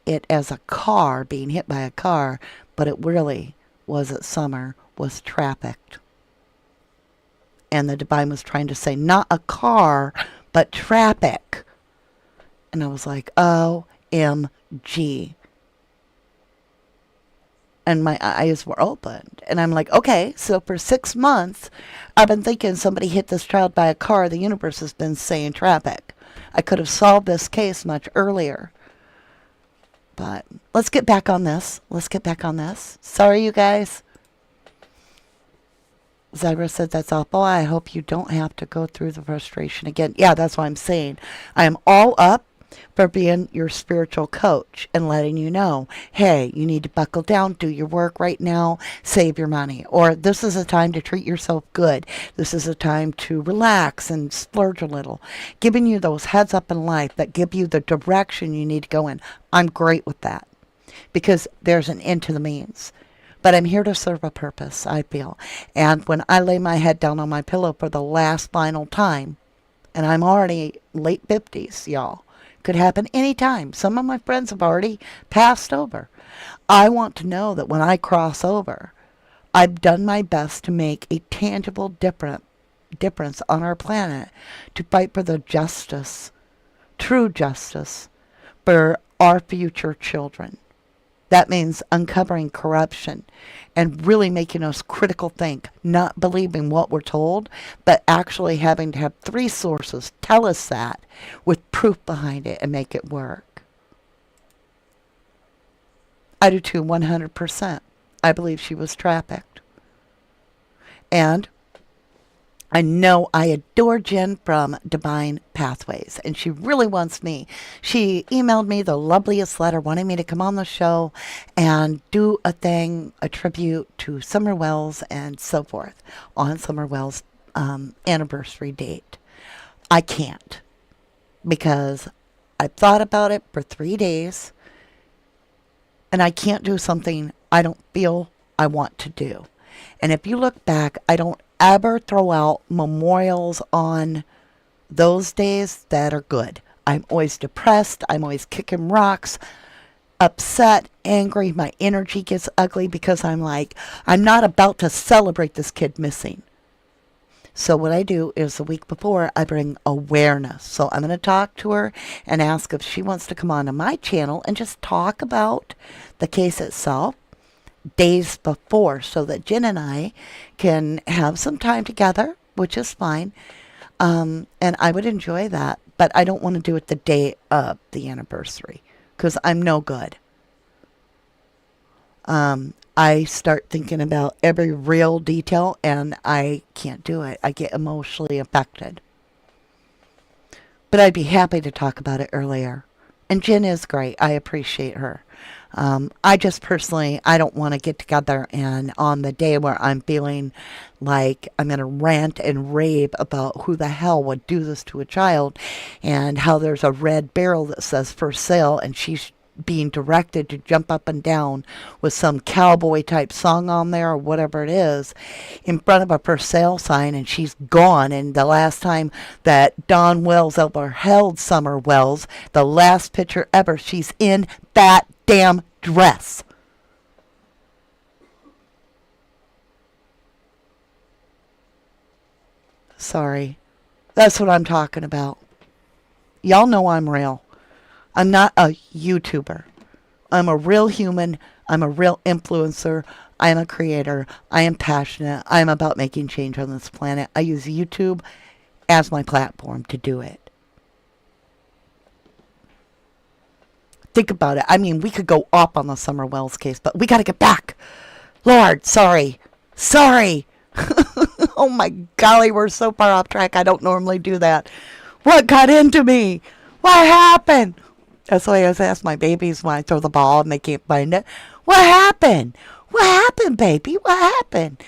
it as a car being hit by a car, but it really was at Summer was trafficked. And the divine was trying to say not a car, but traffic. And I was like, OMG. And my eyes were opened. And I'm like, okay, so for 6 months, I've been thinking somebody hit this child by a car. The universe has been saying traffic. I could have solved this case much earlier. But let's get back on this. Sorry, you guys. Zyra said that's awful. I hope you don't have to go through the frustration again. Yeah, that's what I'm saying. I am all up for being your spiritual coach and letting you know, hey, you need to buckle down, do your work right now, save your money. Or this is a time to treat yourself good. This is a time to relax and splurge a little. Giving you those heads up in life that give you the direction you need to go in. I'm great with that because there's an end to the means. But I'm here to serve a purpose, I feel. And when I lay my head down on my pillow for the last final time, and I'm already late 50s, y'all, could happen anytime. Some of my friends have already passed over. I want to know that when I cross over, I've done my best to make a tangible difference on our planet to fight for the justice, true justice, for our future children. That means uncovering corruption and really making us critical think, not believing what we're told, but actually having to have 3 sources tell us that with proof behind it and make it work. I do too, 100%. I believe she was trafficked. And I know I adore Jen from Divine Pathways, and she really wants me. She emailed me the loveliest letter wanting me to come on the show and do a thing, a tribute to Summer Wells and so forth on Summer Wells' anniversary date. I can't because I thought about it for 3 days, and I can't do something I don't feel I want to do. And if you look back, I don't ever throw out memorials on those days that are good. I'm always depressed. I'm always kicking rocks, upset, angry. My energy gets ugly because I'm like, I'm not about to celebrate this kid missing. So what I do is the week before, I bring awareness. So I'm going to talk to her and ask if she wants to come on to my channel and just talk about the case itself days before so that Jen and I can have some time together, which is fine. And I would enjoy that, but I don't want to do it the day of the anniversary because I'm no good. I start thinking about every real detail and I can't do it. I get emotionally affected. But I'd be happy to talk about it earlier. And Jen is great. I appreciate her. I just personally, I don't want to get together and on the day where I'm feeling like I'm going to rant and rave about who the hell would do this to a child and how there's a red barrel that says for sale and she's being directed to jump up and down with some cowboy type song on there or whatever it is in front of a for sale sign and she's gone. And the last time that Dawn Wells ever held Summer Wells, the last picture ever, she's in that damn dress. Sorry. That's what I'm talking about. Y'all know I'm real. I'm not a YouTuber. I'm a real human. I'm a real influencer. I am a creator. I am passionate. I am about making change on this planet. I use YouTube as my platform to do it. Think about it. I mean, we could go up on the Summer Wells case, but we got to get back. Lord, sorry. Sorry. Oh my golly, we're so far off track. I don't normally do that. What got into me? What happened? That's why I always ask my babies when I throw the ball and they can't find it. What happened? What happened, baby? What happened?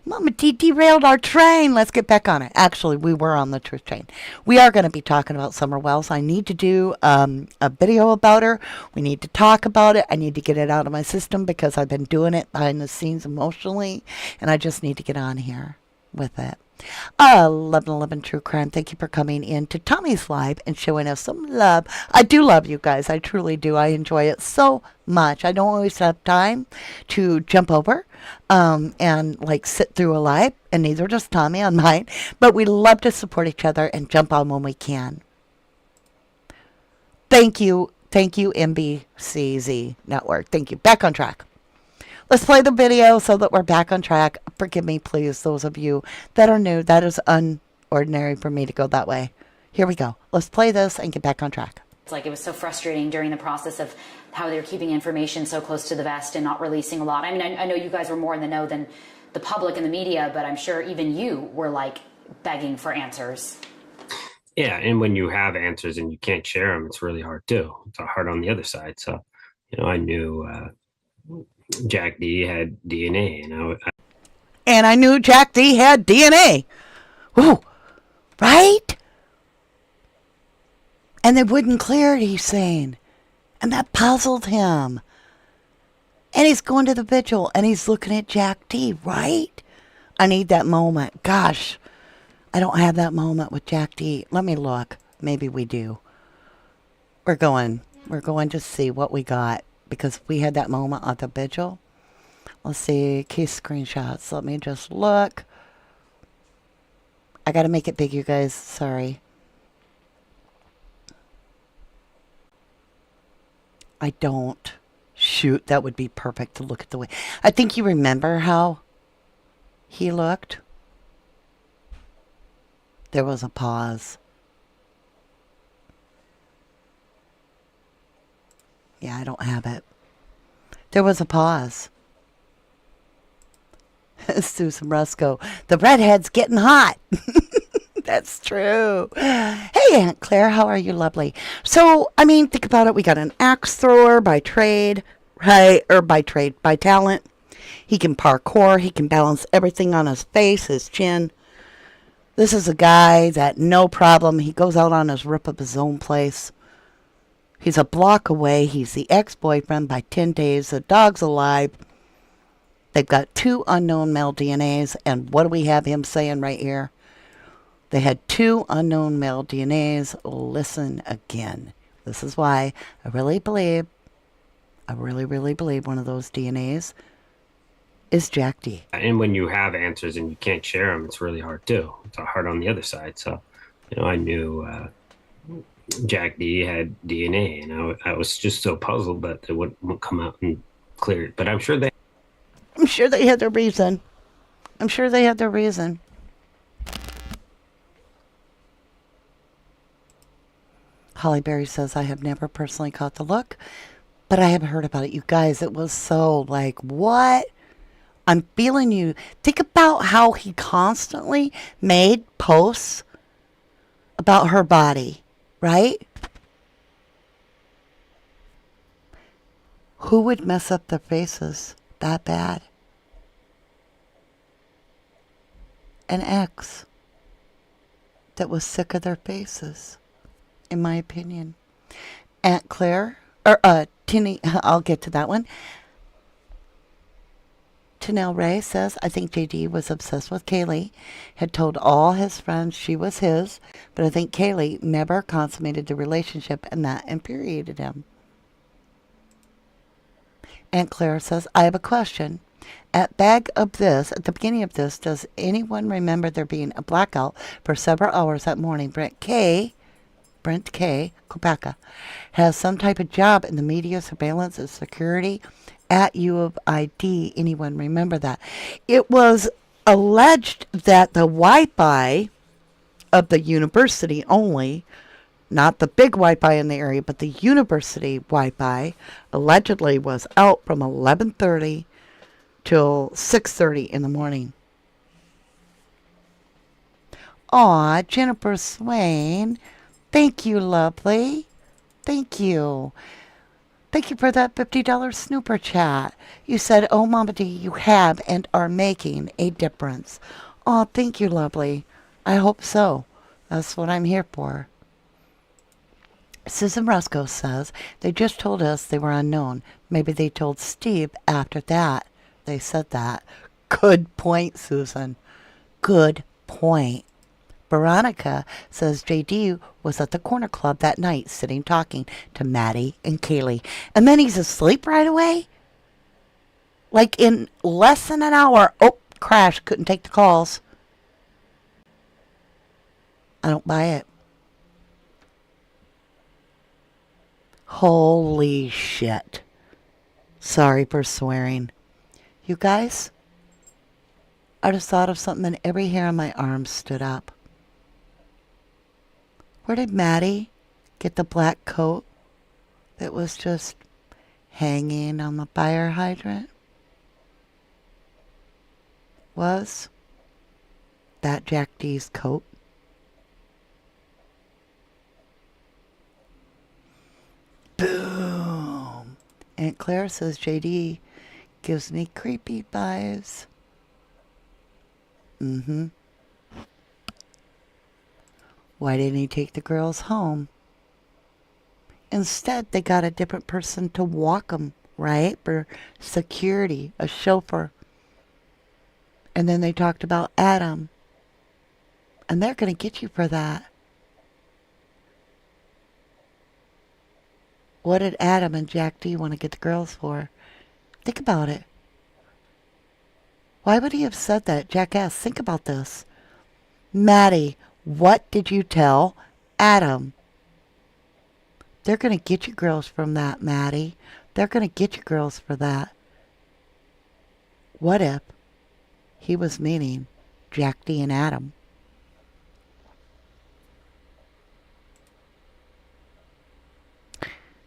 Mama derailed our train. Let's get back on it. Actually, we were on the truth train. We are going to be talking about Summer Wells. I need to do a video about her. We need to talk about it. I need to get it out of my system because I've been doing it behind the scenes emotionally, and I just need to get on here with it. 1111 True Crime. Thank you for coming in to Tommy's Live and showing us some love. I do love you guys. I truly do. I enjoy it so much. I don't always have time to jump over and like sit through a live, and neither does Tommy on mine, but we love to support each other and jump on when we can. Thank you. Thank you, NBCZ Network. Thank you. Back on track. Let's play the video so that we're back on track. Forgive me, please, those of you that are new. That is unordinary for me to go that way. Here we go. Let's play this and get back on track. It's like it was so frustrating during the process of how they were keeping information so close to the vest and not releasing a lot. I mean, I know you guys were more in the know than the public and the media, but I'm sure even you were like begging for answers. Yeah, and when you have answers and you can't share them, it's really hard too. It's hard on the other side. So, I knew Jack D had DNA, and And I knew Jack D had DNA. Ooh, right? And they wouldn't clear it, he's saying. And that puzzled him. And he's going to the vigil and he's looking at Jack D, right? I need that moment. Gosh, I don't have that moment with Jack D. Let me look. Maybe we do. We're going to see what we got because we had that moment at the vigil. Let's see, case screenshots. Let me just look. I got to make it big, you guys. Sorry. I don't. Shoot, that would be perfect to look at the way. I think you remember how he looked. There was a pause. Yeah, I don't have it. There was a pause. Susan Rusco. The redhead's getting hot. That's true. Hey, Aunt Claire, how are you, lovely? So, I mean, think about it. We got an axe thrower by trade, right? Or by trade, by talent. He can parkour. He can balance everything on his face, his chin. This is a guy that no problem. He goes out on his rip of his own place. He's a block away. He's the ex-boyfriend by 10 days. The dog's alive. They've got 2 unknown male DNAs. And what do we have him saying right here? They had 2 unknown male DNAs. Listen again. This is why I really believe one of those DNAs is Jack D. and when you have answers and you can't share them, it's really hard too. It's hard on the other side. So, I knew Jack D had DNA, and I was just so puzzled that they wouldn't come out and clear it. But I'm sure they had their reason. Holly Berry says, I have never personally caught the look, but I have heard about it. You guys, it was so like, what? I'm feeling you. Think about how he constantly made posts about her body, right? Who would mess up their faces that bad? An ex that was sick of their faces, in my opinion. Aunt Claire, or Tinny, I'll get to that one. Tanel Ray says, I think JD was obsessed with Kaylee, had told all his friends she was his, but I think Kaylee never consummated the relationship and that infuriated him. Aunt Claire says, I have a question. At the beginning of this, does anyone remember there being a blackout for several hours that morning? Brent K. Kopaka, has some type of job in the media surveillance and security at U of ID. Anyone remember that? It was alleged that the Wi-Fi of the university only, not the big Wi-Fi in the area, but the university Wi-Fi allegedly was out from 11:30 till 6:30 in the morning. Aw, Jennifer Swain. Thank you, lovely. Thank you. Thank you for that $50 snooper chat. You said, oh, Mama D, you have and are making a difference. Oh, thank you, lovely. I hope so. That's what I'm here for. Susan Roscoe says, they just told us they were unknown. Maybe they told Steve after that. They said that. Good point, Susan. Good point. Veronica says JD was at the corner club that night sitting talking to Maddie and Kaylee. And then he's asleep right away? Like in less than an hour. Oh, crash. Couldn't take the calls. I don't buy it. Holy shit. Sorry for swearing. You guys, I just thought of something and every hair on my arm stood up. Where did Maddie get the black coat that was just hanging on the fire hydrant? Was that Jack D's coat? Aunt Claire says JD gives me creepy vibes. Mm-hmm. Why didn't he take the girls home? Instead, they got a different person to walk them, right? For security, a chauffeur. And then they talked about Adam. And they're going to get you for that. What did Adam and Jack D want to get the girls for? Think about it. Why would he have said that? Jack asked, think about this. Maddie, what did you tell Adam? They're going to get you girls from that, Maddie. They're going to get you girls for that. What if he was meaning Jack D and Adam?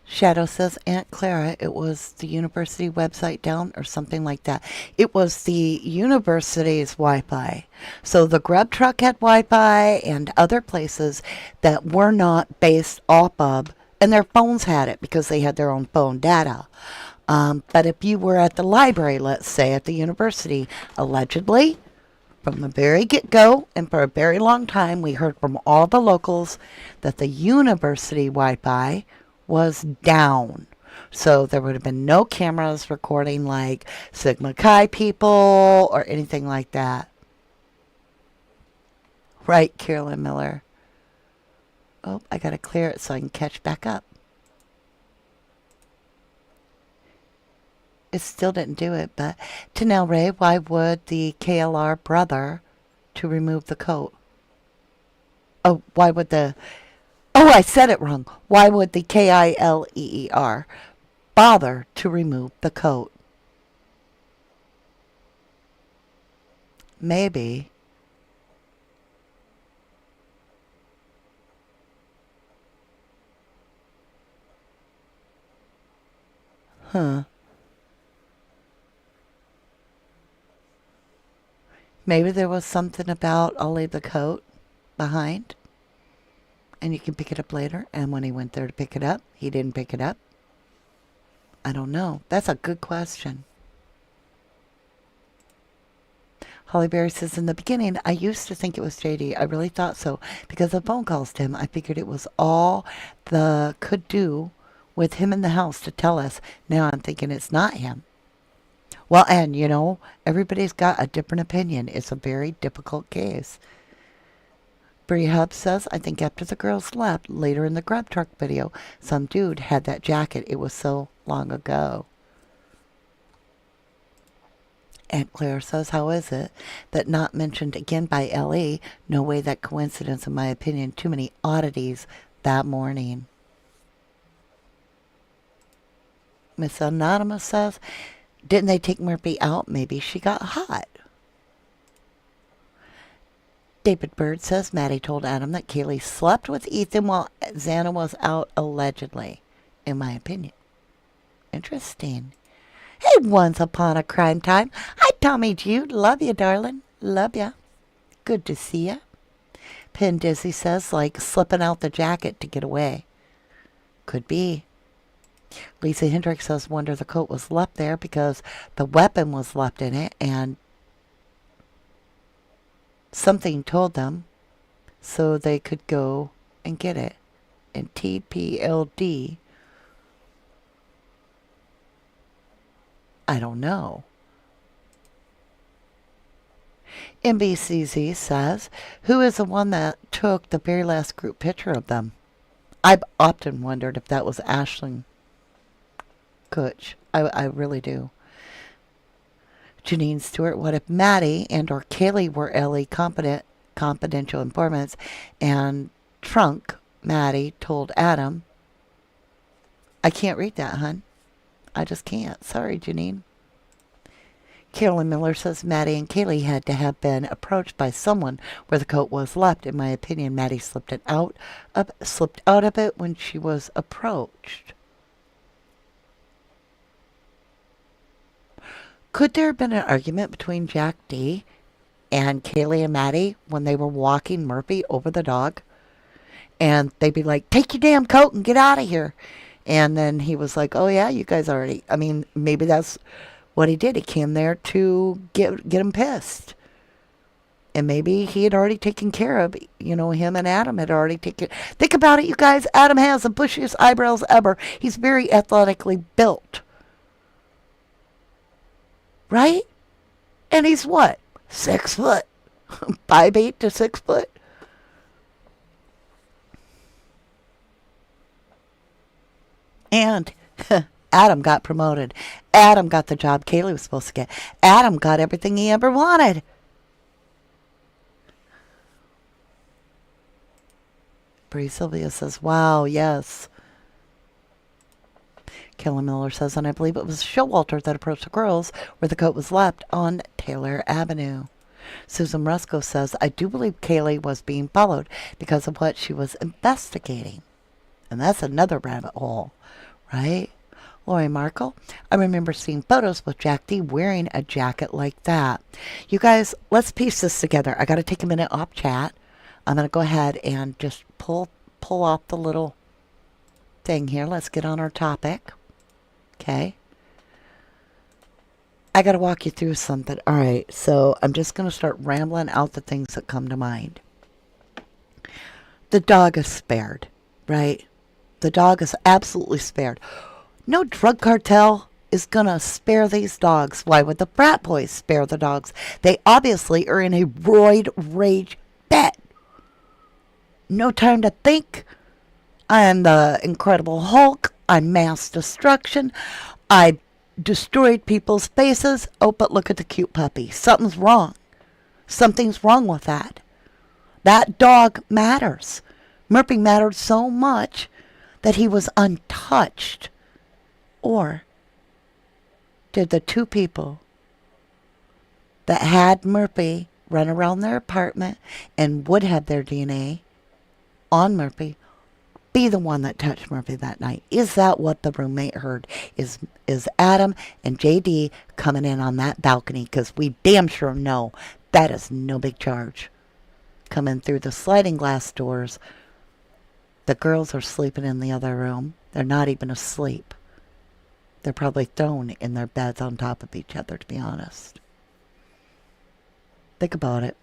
Shadow says, Aunt Clara, it was the university website down or something like that. It was the university's Wi-Fi. So the grub truck had Wi-Fi and other places that were not based off of, and their phones had it because they had their own phone data. But if you were at the library, let's say at the university, allegedly, from the very get-go and for a very long time, we heard from all the locals that the university Wi-Fi was down. So there would have been no cameras recording like Sigma Chi people or anything like that. Right, Carolyn Miller? Oh, I gotta clear it so I can catch back up. It still didn't do it, but Tanel Ray, why would the KLR brother to remove the coat? Oh, why would the... Oh, I said it wrong. Why would the KILEER bother to remove the coat? Maybe. Huh. Maybe there was something about I'll leave the coat behind and you can pick it up later. And when he went there to pick it up, he didn't pick it up. I don't know. That's a good question. Holly Berry says, in the beginning, I used to think it was JD. I really thought so. Because of phone calls to him, I figured it was all the could do with him in the house to tell us. Now I'm thinking it's not him. Well, and, you know, everybody's got a different opinion. It's a very difficult case. Bree Hub says, I think after the girls left, later in the grub truck video, some dude had that jacket. It was so long ago. Aunt Claire says, how is it that not mentioned again by L.E.? No way that coincidence, in my opinion. Too many oddities that morning. Miss Anonymous says, didn't they take Murphy out? Maybe she got hot. David Bird says, Maddie told Adam that Kaylee slept with Ethan while Xana was out, allegedly. In my opinion. Interesting. Hey, once upon a crime time. Hi, Tommy Jude. Love you, darling. Love ya. Good to see ya. Pin Dizzy says, like slipping out the jacket to get away. Could be. Lisa Hendricks says, wonder the coat was left there because the weapon was left in it and something told them so they could go and get it. And TPLD, I don't know. MBCZ says, who is the one that took the very last group picture of them? I've often wondered if that was Ashlyn Kutch. I really do. Janine Stewart, what if Maddie and or Kaylee were Ellie confidential informants and Trunk Maddie told Adam? I can't read that, hun. I just can't. Sorry, Janine. Carolyn Miller says Maddie and Kaylee had to have been approached by someone where the coat was left. In my opinion, Maddie slipped out of it when she was approached. Could there have been an argument between Jack D and Kaylee and Maddie when they were walking Murphy over the dog? And they'd be like, take your damn coat and get out of here. And then he was like, "Oh yeah, you guys already." I mean, maybe that's what he did. He came there to get him pissed. And maybe he had already taken care of, him and Adam had already taken. Think about it, you guys. Adam has the bushiest eyebrows ever. He's very athletically built. Right? And he's what? 6 foot. 5'8" to 6 foot. And Adam got promoted. Adam got the job Kaylee was supposed to get. Adam got everything he ever wanted. Bree Sylvia says, wow, yes. Kelly Miller says, and I believe it was Showalter that approached the girls where the coat was left on Taylor Avenue. Susan Rusco says, I do believe Kaylee was being followed because of what she was investigating. And that's another rabbit hole, right? Lori Markle, I remember seeing photos with Jack D wearing a jacket like that. You guys, let's piece this together. I got to take a minute off chat. I'm going to go ahead and just pull off the little thing here. Let's get on our topic. Okay. I got to walk you through something. All right. So I'm just going to start rambling out the things that come to mind. The dog is spared, right? The dog is absolutely spared. No drug cartel is going to spare these dogs. Why would the frat boys spare the dogs? They obviously are in a roid rage bet. No time to think. I am the Incredible Hulk. I'm mass destruction. I destroyed people's faces. Oh, but look at the cute puppy. Something's wrong. Something's wrong with that. That dog matters. Murphy mattered so much that he was untouched. Or did the two people that had Murphy run around their apartment and would have their DNA on Murphy be the one that touched Murphy that night? Is that what the roommate heard? Is Adam and JD coming in on that balcony? Because we damn sure know that is no big charge. Coming through the sliding glass doors. The girls are sleeping in the other room. They're not even asleep. They're probably thrown in their beds on top of each other, to be honest. Think about it.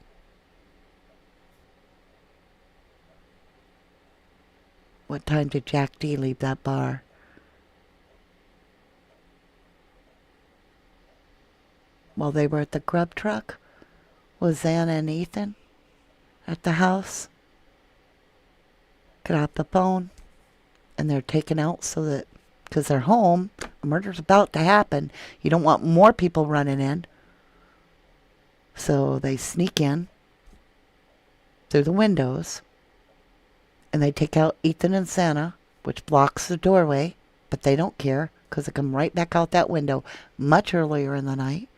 What time did Jack D leave that bar? While they were at the grub truck? Was Anna and Ethan at the house? Get off the phone. And they're taken out so that, because they're home, a murder's about to happen. You don't want more people running in. So they sneak in through the windows. And they take out Ethan and Santa, which blocks the doorway, but they don't care because they come right back out that window much earlier in the night.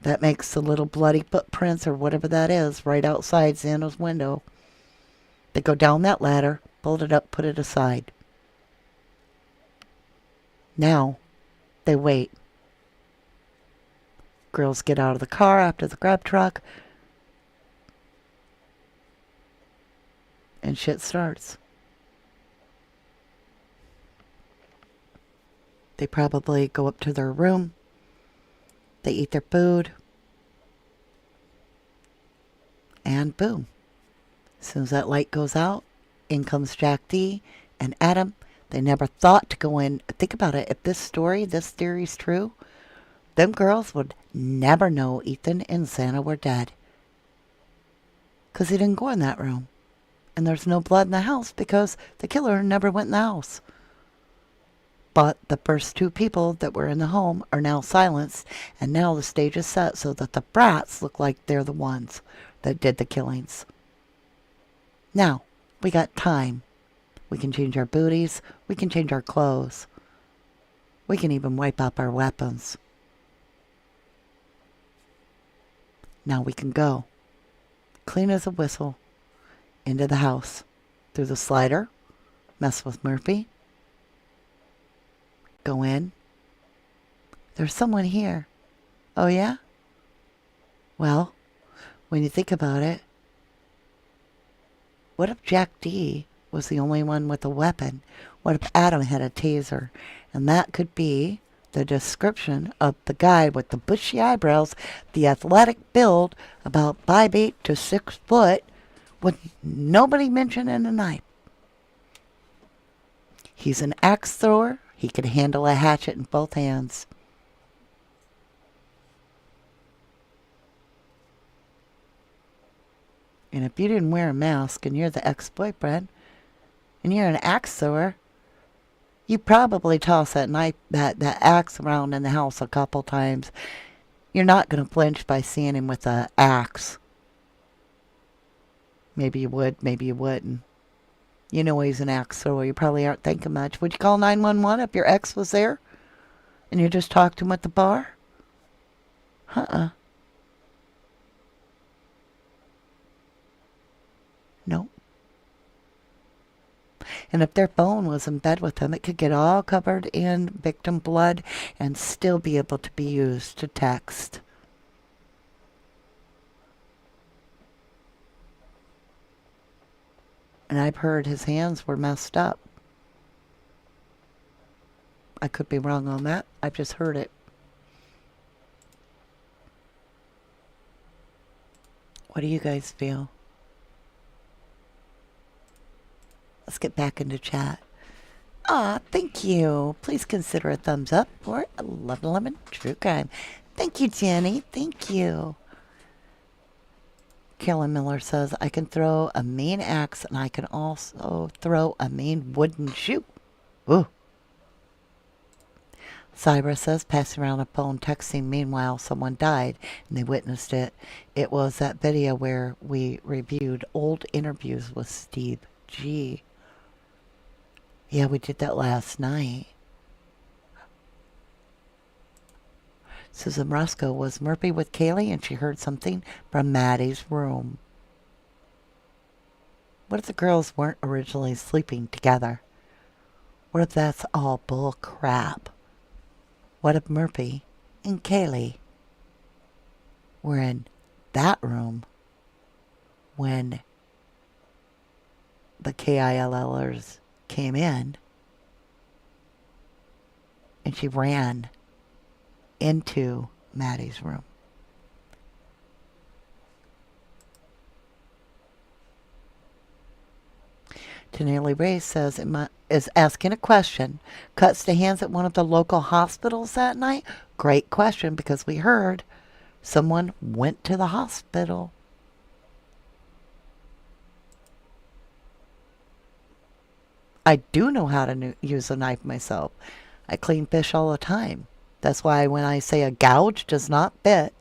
That makes the little bloody footprints or whatever that is right outside Santa's window. They go down that ladder, fold it up, put it aside. Now, they wait. Girls get out of the car after the grab truck. And shit starts. They probably go up to their room. They eat their food. And boom. As soon as that light goes out, in comes Jack D and Adam. They never thought to go in. Think about it. If this theory is true, them girls would never know Ethan and Santa were dead. Because he didn't go in that room. And there's no blood in the house because the killer never went in the house. But the first two people that were in the home are now silenced, and now the stage is set so that the brats look like they're the ones that did the killings. Now, we got time. We can change our booties. We can change our clothes. We can even wipe up our weapons. Now we can go, clean as a whistle, into the house, through the slider, mess with Murphy, go in. There's someone here. Oh yeah? Well, when you think about it, what if Jack D was the only one with a weapon? What if Adam had a taser? And that could be the description of the guy with the bushy eyebrows, the athletic build, about 5'8" to 6 foot, with nobody mentioning a knife. He's an axe thrower. He could handle a hatchet in both hands. And if you didn't wear a mask and you're the ex-boyfriend and you're an axe thrower, you probably toss that knife, that axe around in the house a couple times. You're not going to flinch by seeing him with an axe. Maybe you would, maybe you wouldn't. You know he's an axe thrower. You probably aren't thinking much. Would you call 911 if your ex was there and you just talked to him at the bar? No. And if their phone was in bed with them, it could get all covered in victim blood and still be able to be used to text. And I've heard his hands were messed up. I could be wrong on that. I've just heard it. What do you guys feel? Let's get back into chat. Thank you. Please consider a thumbs up for 1111 True Crime. Thank you, Jenny. Thank you. Carolyn Miller says, I can throw a mean axe and I can also throw a mean wooden shoe. Ooh. Cybra says, passing around a phone texting. Meanwhile, someone died and they witnessed it. It was that video where we reviewed old interviews with Steve G. Yeah, we did that last night. Susan Roscoe, was Murphy with Kaylee and she heard something from Maddie's room? What if the girls weren't originally sleeping together? What if that's all bull crap? What if Murphy and Kaylee were in that room when the KILLers came in and she ran into Maddie's room? Tenelli Ray says, is asking a question. Cuts to hands at one of the local hospitals that night? Great question, because we heard someone went to the hospital. I do know how to use a knife myself. I clean fish all the time. That's why when I say a gouge does not fit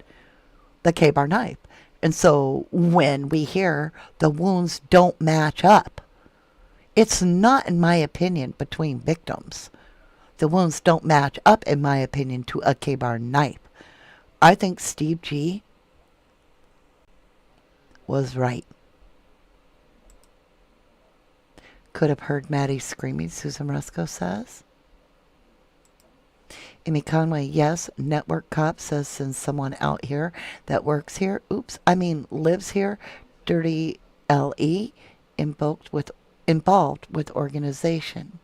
the K-bar knife. And so when we hear the wounds don't match up, it's not, in my opinion, between victims. The wounds don't match up, in my opinion, to a K-bar knife. I think Steve G was right. Could have heard Maddie screaming, Susan Rusco says. Amy Conway, yes. Network cop says, send someone out here that works here. Lives here. Dirty L.E. Involved with organization.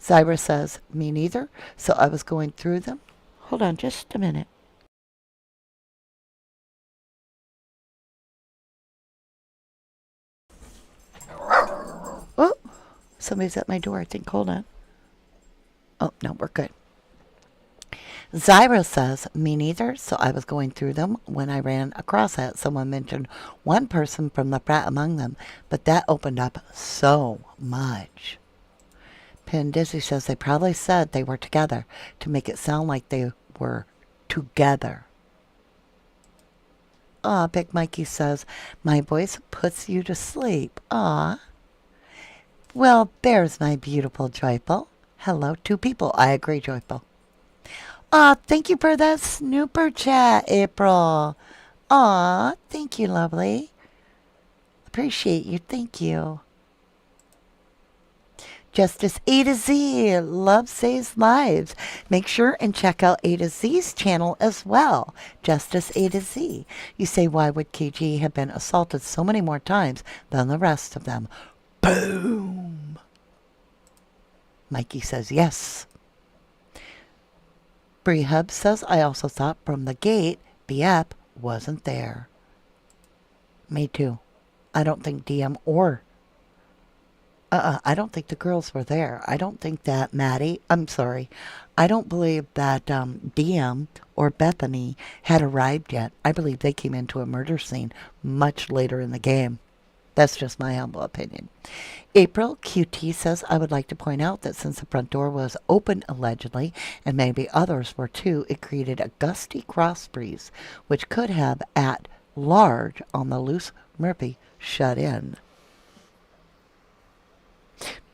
Cybra says, me neither. So I was going through them. Hold on just a minute. Oh, somebody's at my door, I think. Hold on. Oh, no, we're good. Zyra says, me neither, so I was going through them when I ran across that. Someone mentioned one person from the frat among them, but that opened up so much. Pin Dizzy says they probably said they were together to make it sound like they were together. Aw, Big Mikey says, my voice puts you to sleep. Aw. Well, there's my beautiful Joyful. Hello, two people. I agree, Joyful. Aw, thank you for that snooper chat, April. Aw, thank you, lovely. Appreciate you. Thank you. Justice A to Z. Love saves lives. Make sure and check out A to Z's channel as well. Justice A to Z. You say, why would KG have been assaulted so many more times than the rest of them? Boom. Mikey says yes. Bree Hub says, I also thought from the gate, BF wasn't there. Me too. I don't think DM or I don't think the girls were there. I don't think that I don't believe that DM or Bethany had arrived yet. I believe they came into a murder scene much later in the game. That's just my humble opinion. April QT says, I would like to point out that since the front door was open allegedly, and maybe others were too, it created a gusty cross breeze, which could have at large on the loose Murphy shut in.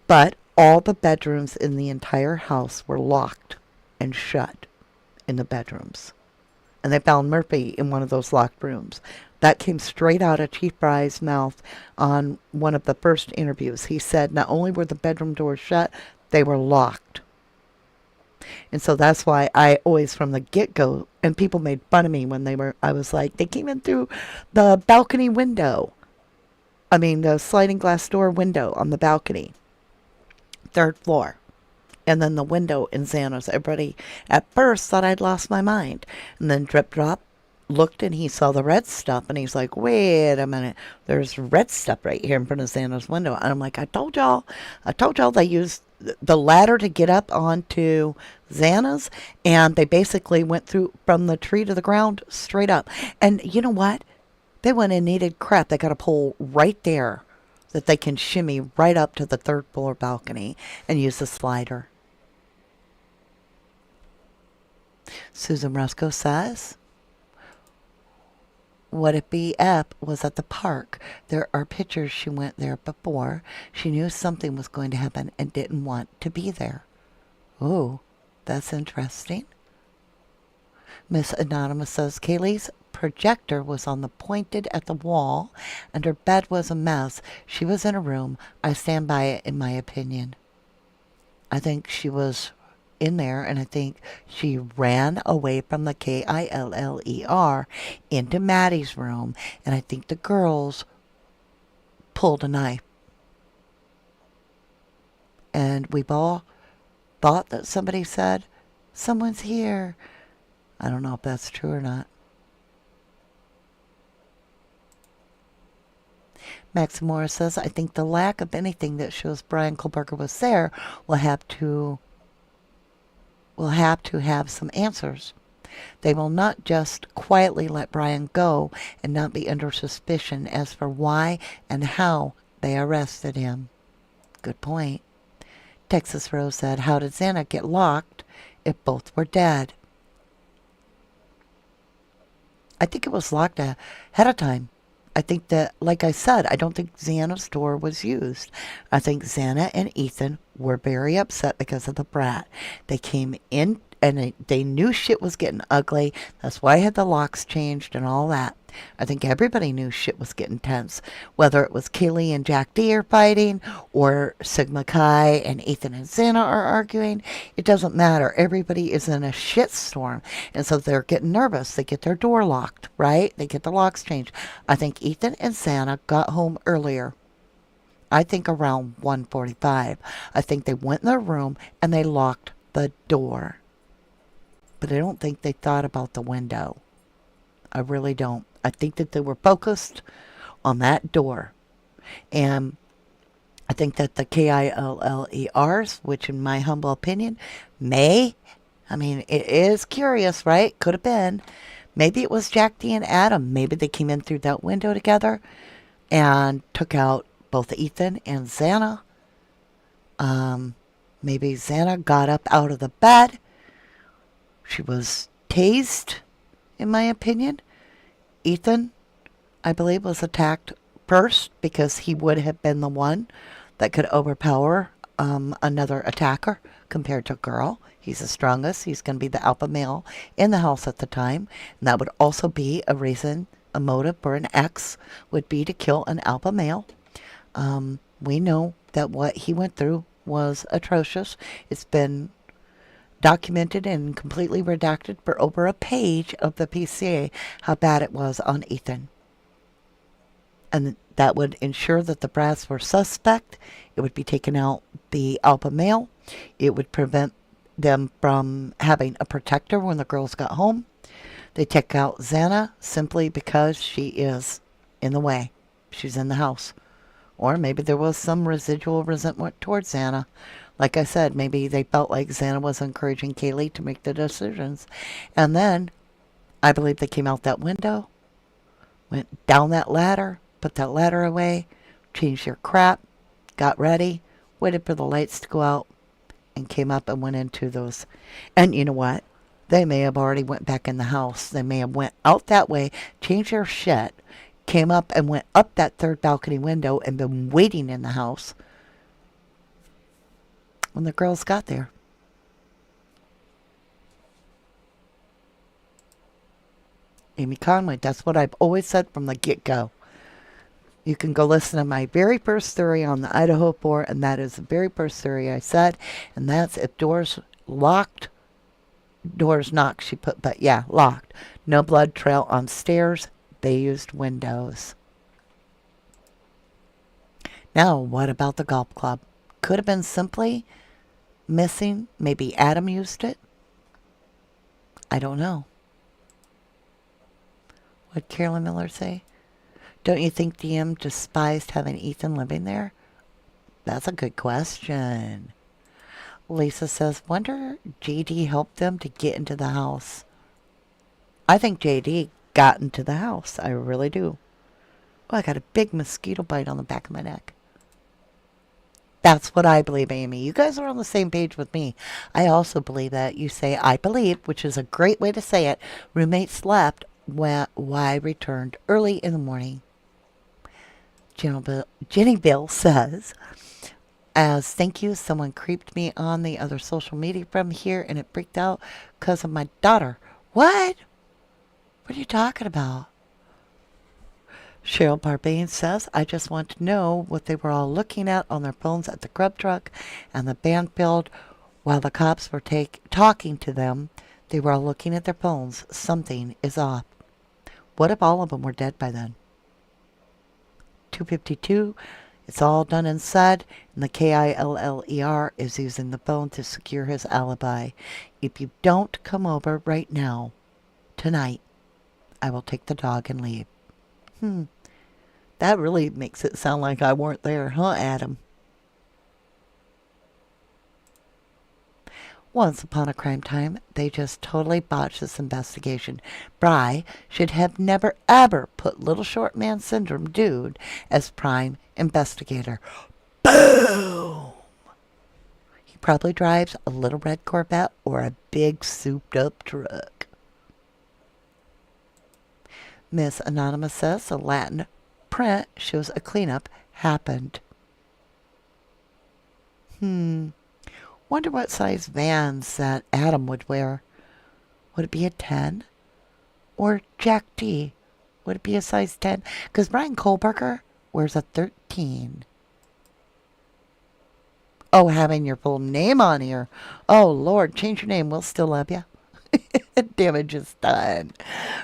But all the bedrooms in the entire house were locked and shut in the bedrooms. And they found Murphy in one of those locked rooms. That came straight out of Chief Fry's mouth on one of the first interviews. He said not only were the bedroom doors shut, they were locked. And so that's why I always from the get-go, and people made fun of me when I was like, they came in through the balcony window. I mean, the sliding glass door window on the balcony. 3rd floor. And then the window in Xana's. Everybody at first thought I'd lost my mind. And then Drip Drop looked and he saw the red stuff and he's like, wait a minute, there's red stuff right here in front of Xana's window. And I'm like, I told y'all they used the ladder to get up onto Xana's, and they basically went through from the tree to the ground straight up. And you know what? They went and needed crap. They got a pole right there that they can shimmy right up to the 3rd floor balcony and use the slider. Susan Rusco says, what if BF was at the park? There are pictures she went there before. She knew something was going to happen and didn't want to be there. Oh, that's interesting. Miss Anonymous says, Kaylee's projector was on the pointed at the wall and her bed was a mess. She was in a room. I stand by it in my opinion. I think she was in there, and I think she ran away from the KILLER into Maddie's room, and I think the girls pulled a knife. And we've all thought that somebody said, someone's here. I don't know if that's true or not. Max Morris says, I think the lack of anything that shows Brian Kohlberger was there will have to have some answers. They will not just quietly let Brian go and not be under suspicion as for why and how they arrested him. Good point. Texas Rose said, how did Xana get locked if both were dead? I think it was locked ahead of time. I think that, like I said, I don't think Xana's door was used. I think Xana and Ethan were very upset because of the brat. They came in and they knew shit was getting ugly. That's why I had the locks changed and all that. I think everybody knew shit was getting tense. Whether it was Kaylee and Jack D are fighting or Sigma Chi and Ethan and Xana are arguing, it doesn't matter. Everybody is in a shitstorm. And so they're getting nervous. They get their door locked, right? They get the locks changed. I think Ethan and Xana got home earlier. I think around 1:45. I think they went in their room and they locked the door. But I don't think they thought about the window. I really don't. I think that they were focused on that door. And I think that the KILLERs, which in my humble opinion, it is curious, right? Could have been. Maybe it was Jack D and Adam. Maybe they came in through that window together and took out both Ethan and Xana. Maybe Xana got up out of the bed. She was tased, in my opinion. Ethan, I believe, was attacked first because he would have been the one that could overpower another attacker compared to a girl. He's the strongest. He's going to be the alpha male in the house at the time. And that would also be a reason, a motive for an ex would be to kill an alpha male. We know that what he went through was atrocious. It's been documented and completely redacted for over a page of the PCA how bad it was on Ethan. And That would ensure that the brass were suspect. It would be taken out the alpha male. It would prevent them from having a protector when the girls got home. They take out Xana simply because she is in the way. She's in the house. Or maybe there was some residual resentment towards Xana. Like I said, maybe they felt like Xana was encouraging Kaylee to make the decisions. And then, I believe they came out that window, went down that ladder, put that ladder away, changed their crap, got ready, waited for the lights to go out, and came up and went into those. And you know what? They may have already went back in the house. They may have went out that way, changed their shit, came up and went up that third balcony window and been waiting in the house when the girls got there. Amy Conway, that's what I've always said from the get-go. You can go listen to my very first theory on the Idaho 4, and that is the very first theory I said, and that's if doors locked, doors knocked, she put, but yeah, locked. No blood trail on stairs. They used windows. Now, what about the golf club? Could have been simply missing. Maybe Adam used it. I don't know. What'd Carolyn Miller say? Don't you think DM despised having Ethan living there? That's a good question. Lisa says, wonder JD helped them to get into the house. I think JD got into the house. I really do. Oh, I got a big mosquito bite on the back of my neck. That's what I believe, Amy. You guys are on the same page with me. I also believe that. You say, I believe, which is a great way to say it. Roommates left when Y returned early in the morning. Jenny Bill says, as thank you, someone creeped me on the other social media from here and it freaked out because of my daughter. What? What are you talking about? Cheryl Barbane says, I just want to know what they were all looking at on their phones at the grub truck and the Banfield while the cops were talking to them. They were all looking at their phones. Something is off. What if all of them were dead by then? 252, it's all done and said, and the KILLER is using the phone to secure his alibi. If you don't come over right now, tonight, I will take the dog and leave. That really makes it sound like I weren't there, huh, Adam? Once upon a crime time, they just totally botched this investigation. Bry should have never ever put Little Short Man Syndrome dude as prime investigator. Boom! He probably drives a little red Corvette or a big souped up truck. Miss Anonymous says the Latin print shows a cleanup happened. Wonder what size Vans that Adam would wear. Would it be a 10? Or Jack D? Would it be a size 10? Because Brian Kohlberger wears a 13. Oh, having your full name on here. Oh, Lord, change your name. We'll still love you. Damage is done.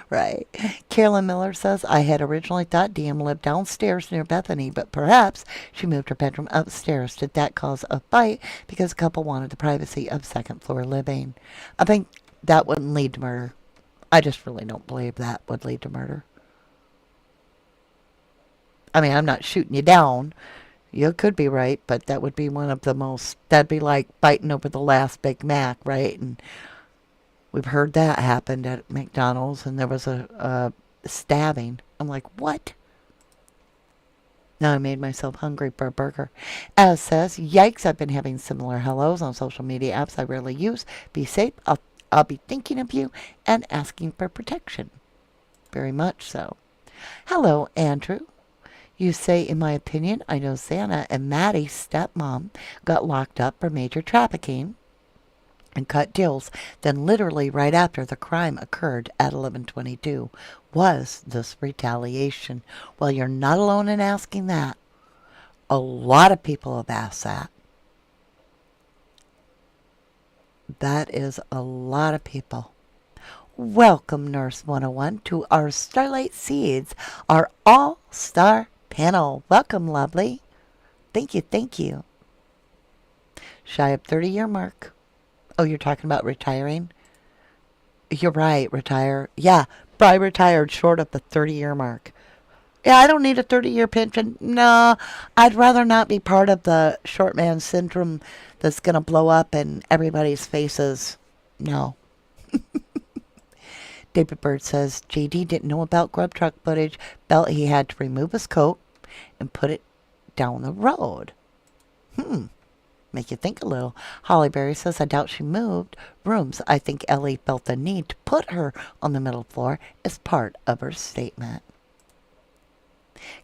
Right. Carolyn Miller says, I had originally thought DM lived downstairs near Bethany, but perhaps she moved her bedroom upstairs. Did that cause a fight because a couple wanted the privacy of second floor living? I think that wouldn't lead to murder. I just really don't believe that would lead to murder. I mean, I'm not shooting you down. You could be right, but that would be one of the most, that'd be like fighting over the last Big Mac, right? And we've heard that happened at McDonald's, and there was a stabbing. I'm like, what? Now I made myself hungry for a burger. As says, yikes, I've been having similar hellos on social media apps I rarely use. Be safe. I'll be thinking of you and asking for protection. Very much so. Hello, Andrew. You say, in my opinion, I know Xana and Maddie's stepmom got locked up for major trafficking and cut deals. Then literally right after the crime occurred at 11:22 was this retaliation. Well, you're not alone in asking that. A lot of people have asked that. That is a lot of people. Welcome, Nurse 101, to our Starlight Seeds, our all-star Panel, welcome, lovely. Thank you, thank you. Shy of 30-year mark. Oh, you're talking about retiring? You're right, retire. Yeah, I retired short of the 30-year mark. Yeah, I don't need a 30-year pension. No, I'd rather not be part of the short man syndrome that's going to blow up in everybody's faces. No. David Bird says JD didn't know about grub truck footage, felt he had to remove his coat and put it down the road. Make you think a little. Holly Berry says, I doubt she moved rooms. I think Ellie felt the need to put her on the middle floor as part of her statement.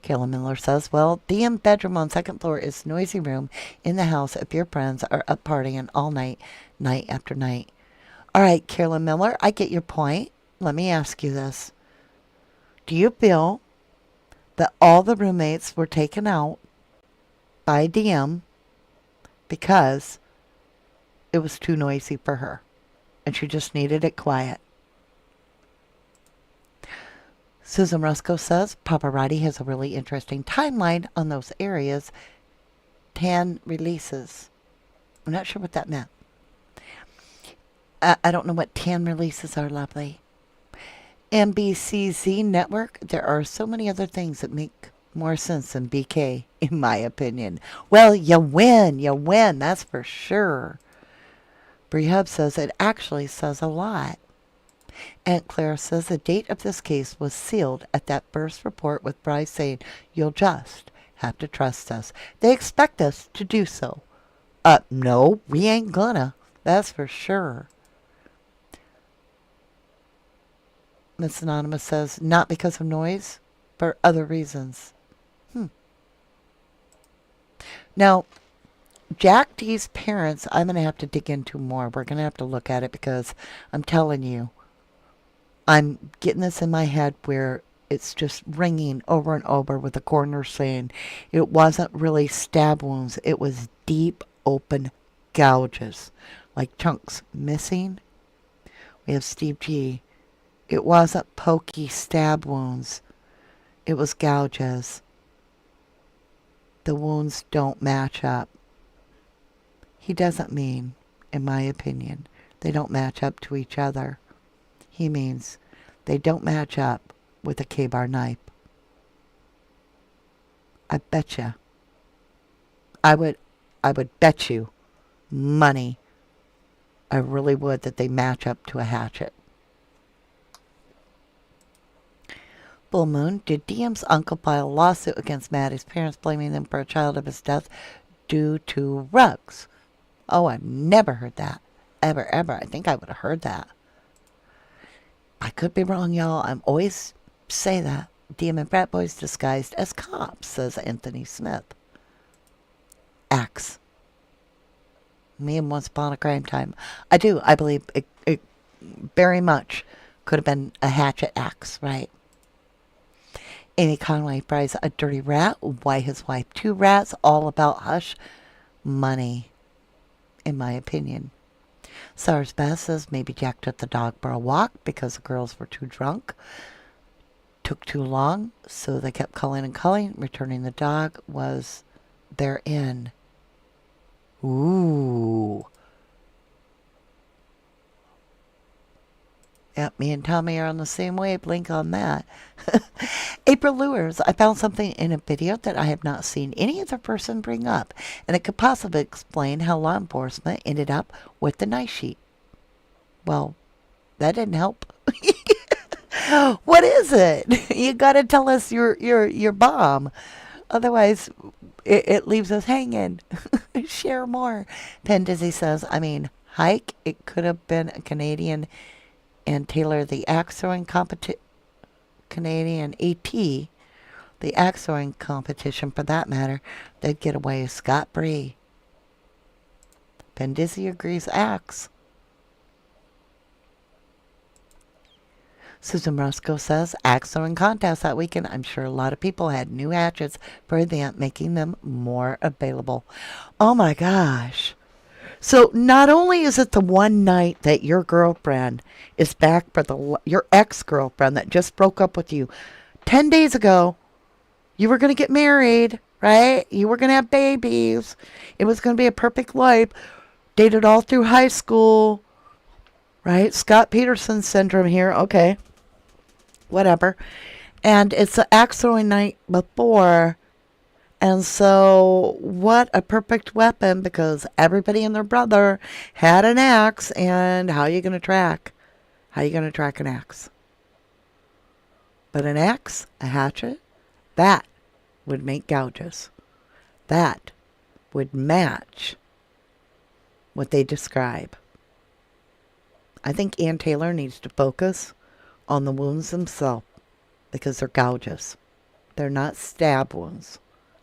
Kayla Miller says, well, DM bedroom on second floor is noisy room in the house if your friends are up partying all night, night after night. All right, Kayla Miller, I get your point. Let me ask you this. Do you feel that all the roommates were taken out by DM because it was too noisy for her and she just needed it quiet? Susan Rusco says Paparazzi has a really interesting timeline on those areas. 10 releases. I'm not sure what that meant. I don't know what 10 releases are, lovely. NBCZ Network. There are so many other things that make more sense than BK, in my opinion. Well, you win, that's for sure. Bree Hub says it actually says a lot. Aunt Claire says the date of this case was sealed at that first report with Bryce saying, you'll just have to trust us. They expect us to do so. No, we ain't gonna. That's for sure. Miss Anonymous says, not because of noise, for other reasons. Now, Jack D's parents, I'm going to have to dig into more. We're going to have to look at it because I'm telling you, I'm getting this in my head where it's just ringing over and over with the coroner saying it wasn't really stab wounds. It was deep open gouges, like chunks missing. We have Steve G. It wasn't pokey stab wounds. It was gouges. The wounds don't match up. He doesn't mean, in my opinion, they don't match up to each other. He means they don't match up with a K-bar knife. I bet you. I would bet you money. I really would that they match up to a hatchet. Full Moon, did DM's uncle file a lawsuit against Maddie's parents blaming them for a child of his death due to rugs? Oh, I've never heard that. Ever. I think I would have heard that. I could be wrong, y'all. I'm always say that. DM and frat boys disguised as cops, says Anthony Smith. Axe. Me and Once Upon a Crime Time. I do. I believe it very much could have been a hatchet axe, right? Amy Conway buys a dirty rat. Why his wife two rats? All about hush money, in my opinion. Sars Bass says maybe Jack took the dog for a walk because the girls were too drunk. Took too long, so they kept calling and calling. Returning the dog was their inn. Ooh. Yep, me and Tommy are on the same wavelength on that. April Lures, I found something in a video that I have not seen any other person bring up, and it could possibly explain how law enforcement ended up with the night sheet. Well, that didn't help. What is it? You gotta tell us your bomb. Otherwise, it leaves us hanging. Share more. Penn Dizzy says, hike, it could have been a Canadian and Taylor the axe throwing Canadian AT, the axe throwing competition for that matter, they'd get away scot-free. Pendizzi agrees axe. Susan Roscoe says, axe throwing contest that weekend. I'm sure a lot of people had new hatchets for the event, making them more available. Oh my gosh. So not only is it the one night that your girlfriend is back for your ex-girlfriend that just broke up with you 10 days ago, You were going to get married, right? You were going to have babies. It was going to be a perfect life. Dated all through high school, right? Scott Peterson syndrome here. Okay. Whatever. And it's the axe throwing night before. And so, what a perfect weapon, because everybody and their brother had an axe. And how are you going to track? How are you going to track an axe? But an axe, a hatchet, that would make gouges. That would match what they describe. I think Ann Taylor needs to focus on the wounds themselves, because they're gouges. They're not stab wounds.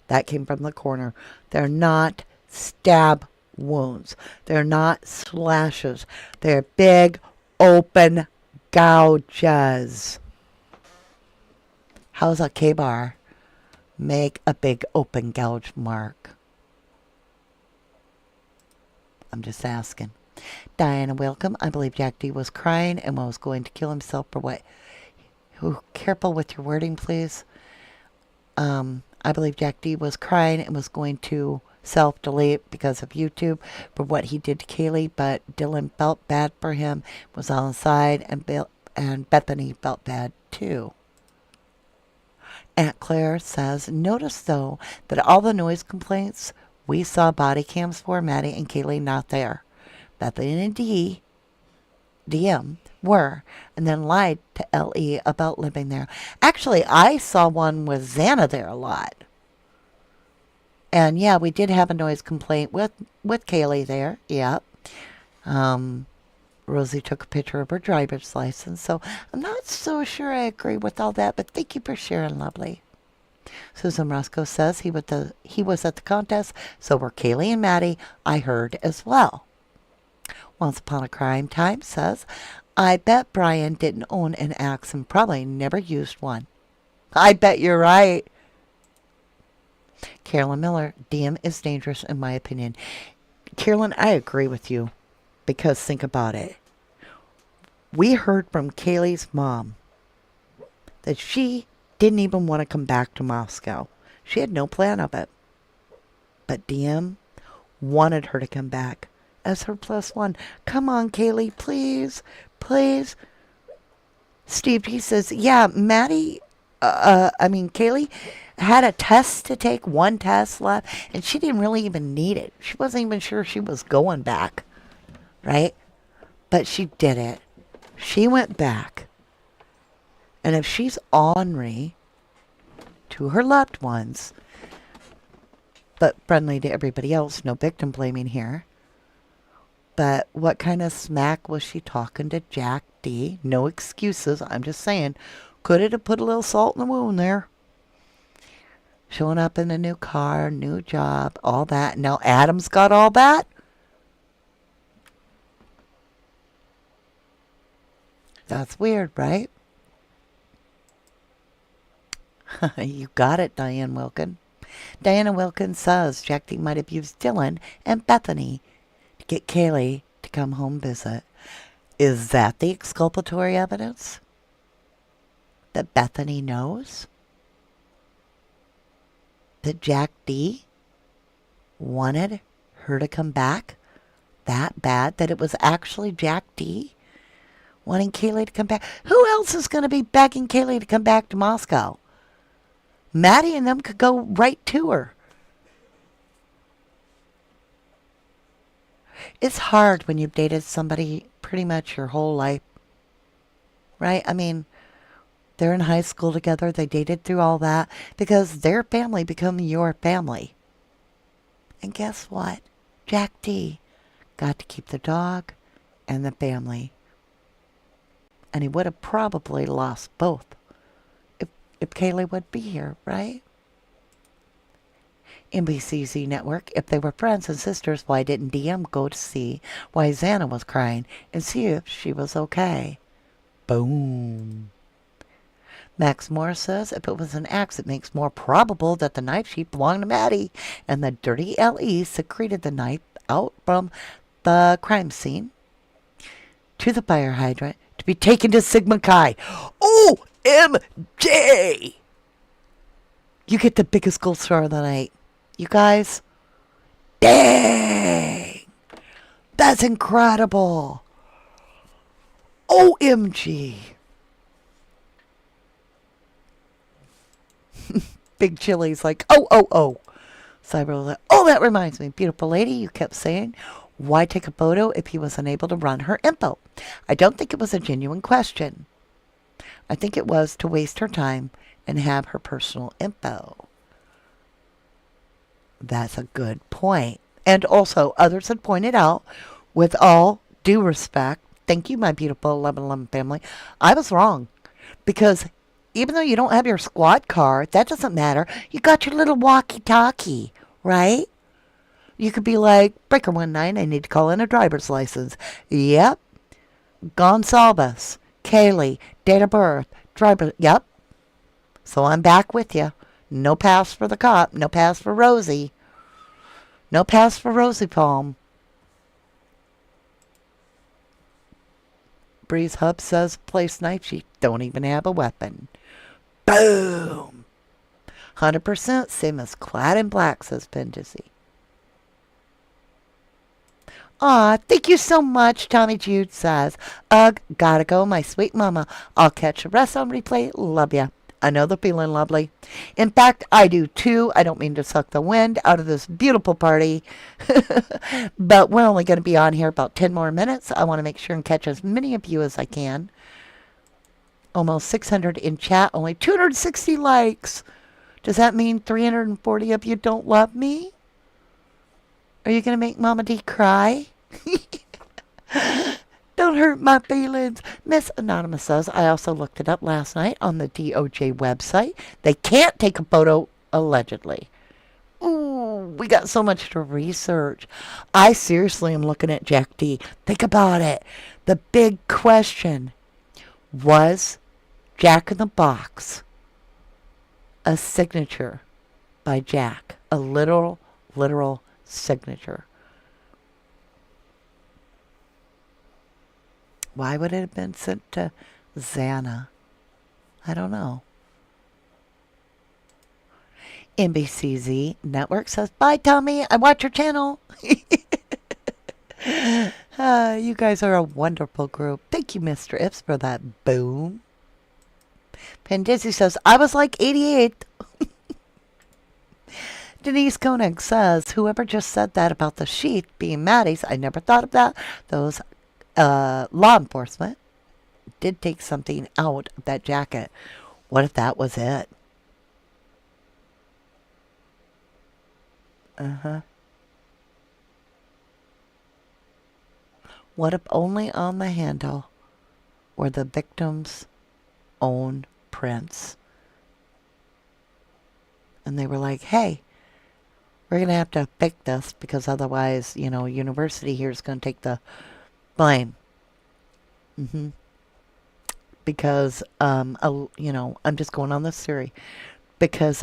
That came from the coroner. They're not stab wounds. They're not slashes. They're big, open gouges. How's a K-bar make a big, open gouge mark? I'm just asking. Diana, welcome. I believe Jack D was crying and was going to kill himself for what? Ooh, careful with your wording, please. I believe Jack D was crying and was going to self-delete because of YouTube for what he did to Kaylee, but Dylan felt bad for him, was on the side, and Bethany felt bad too. Aunt Claire says, notice though that all the noise complaints we saw body cams for, Maddie and Kaylee not there. Bethany and DM were, and then lied to LE about living there. Actually, I saw one with Xana there a lot. And yeah, we did have a noise complaint with Kaylee there. Yeah. Rosie took a picture of her driver's license, so I'm not so sure I agree with all that, but thank you for sharing, lovely. Susan Roscoe says he was at the contest, so were Kaylee and Maddie, I heard as well. Once Upon a Crime Time says, I bet Brian didn't own an axe and probably never used one. I bet you're right. Carolyn Miller, DM is dangerous in my opinion. Carolyn, I agree with you, because think about it. We heard from Kaylee's mom that she didn't even want to come back to Moscow. She had no plan of it. But DM wanted her to come back as her plus one. Come on, Kaylee, please, please. Steve D says, yeah, Kaylee had a test to take, one test left, and she didn't really even need it. She wasn't even sure she was going back, right? But she did it. She went back. And if she's ornery to her loved ones, but friendly to everybody else, no victim blaming here. But what kind of smack was she talking to Jack D? No excuses. I'm just saying, could it have put a little salt in the wound there? Showing up in a new car, new job, all that. Now Adam's got all that? That's weird, right? You got it, Diane Wilkin. Diana Wilkin says Jack D might have used Dylan and Bethany to get Kaylee to come home visit. Is that the exculpatory evidence? That Bethany knows? That Jack D wanted her to come back that bad? That it was actually Jack D wanting Kaylee to come back? Who else is going to be begging Kaylee to come back to Moscow? Maddie and them could go right to her. It's hard when you've dated somebody pretty much your whole life, right? I mean, they're in high school together. They dated through all that because their family become your family. And guess what? Jack D got to keep the dog and the family. And he would have probably lost both if Kaylee would be here, right? NBCZ Network, if they were friends and sisters, why didn't DM go to see why Xana was crying and see if she was okay? Boom. Max Moore says, if it was an axe, it makes more probable that the knife sheath belonged to Maddie and the dirty LE secreted the knife out from the crime scene to the fire hydrant to be taken to Sigma Chi. OMG! You get the biggest gold star of the night. You guys, dang! That's incredible. OMG. Big Chili's like, oh. Cyber was like, oh, that reminds me. Beautiful lady, you kept saying, why take a photo if he was unable to run her info? I don't think it was a genuine question. I think it was to waste her time and have her personal info. That's a good point. And also, others had pointed out, with all due respect, thank you, my beautiful 1111 family, I was wrong. Because even though you don't have your squad car, that doesn't matter. You got your little walkie-talkie, right? You could be like, Breaker 19, I need to call in a driver's license. Yep. Gonsalves, Kaylee, date of birth, driver, yep. So I'm back with you. No pass for the cop. No pass for Rosie. No pass for Rosie Palm. Breeze Hub says, place knife. She don't even have a weapon. Boom. 100% same as clad in black, says Pendisi. Aw, thank you so much, Tommy Jude says. Ugh, gotta go, my sweet mama. I'll catch the rest on replay. Love ya. I know the feeling, lovely. In fact, I do too. I don't mean to suck the wind out of this beautiful party. But we're only going to be on here about 10 more minutes. I want to make sure and catch as many of you as I can. Almost 600 in chat. Only 260 likes. Does that mean 340 of you don't love me? Are you going to make Mama D cry? Don't hurt my feelings. Miss Anonymous says, I also looked it up last night on the DOJ website. They can't take a photo, allegedly. Ooh, we got so much to research. I seriously am looking at Jack D. Think about it. The big question, was Jack in the Box a signature by Jack? A literal signature. Why would it have been sent to Xana? I don't know. NBCZ Network says, bye, Tommy. I watch your channel. You guys are a wonderful group. Thank you, Mr. Ips, for that boom. Pendizzi says, I was like 88. Denise Koenig says, whoever just said that about the sheath being Maddie's, I never thought of that. Those law enforcement did take something out of that jacket. What if that was it? What if only on the handle were the victim's own prints? And they were like, hey, we're going to have to fake this because otherwise, university here is going to take the blame. Because, I'm just going on this theory. Because,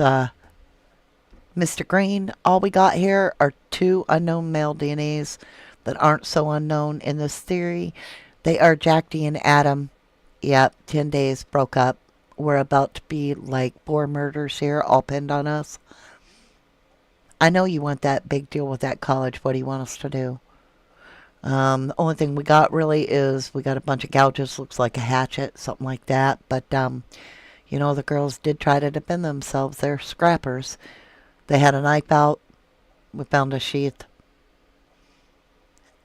Mr. Green, all we got here are 2 unknown male DNAs that aren't so unknown in this theory. They are Jack D and Adam. Yep, 10 days, broke up. We're about to be like 4 murders here, all pinned on us. I know you want that big deal with that college. What do you want us to do? The only thing we got really is we got a bunch of gouges, looks like a hatchet, something like that. But, the girls did try to defend themselves. They're scrappers. They had a knife out. We found a sheath.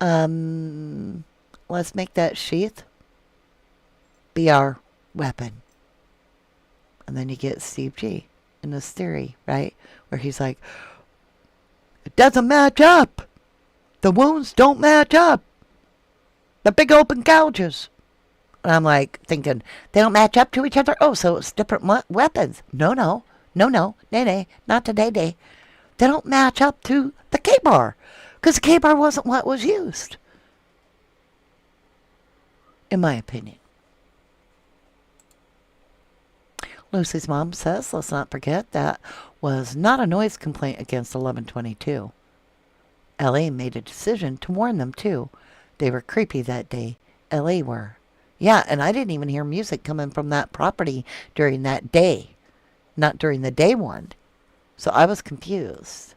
Let's make that sheath be our weapon. And then you get Steve G in this theory, right? Where he's like, it doesn't match up. The wounds don't match up. The big open gouges. And I'm like thinking, they don't match up to each other? Oh, so it's different weapons. No, nay, not today. They don't match up to the K-bar. Because the K-bar wasn't what was used. In my opinion. Lucy's mom says, let's not forget, that was not a noise complaint against 1122. LA made a decision to warn them, too. They were creepy that day. LA were. Yeah, and I didn't even hear music coming from that property during that day. Not during the day one. So I was confused.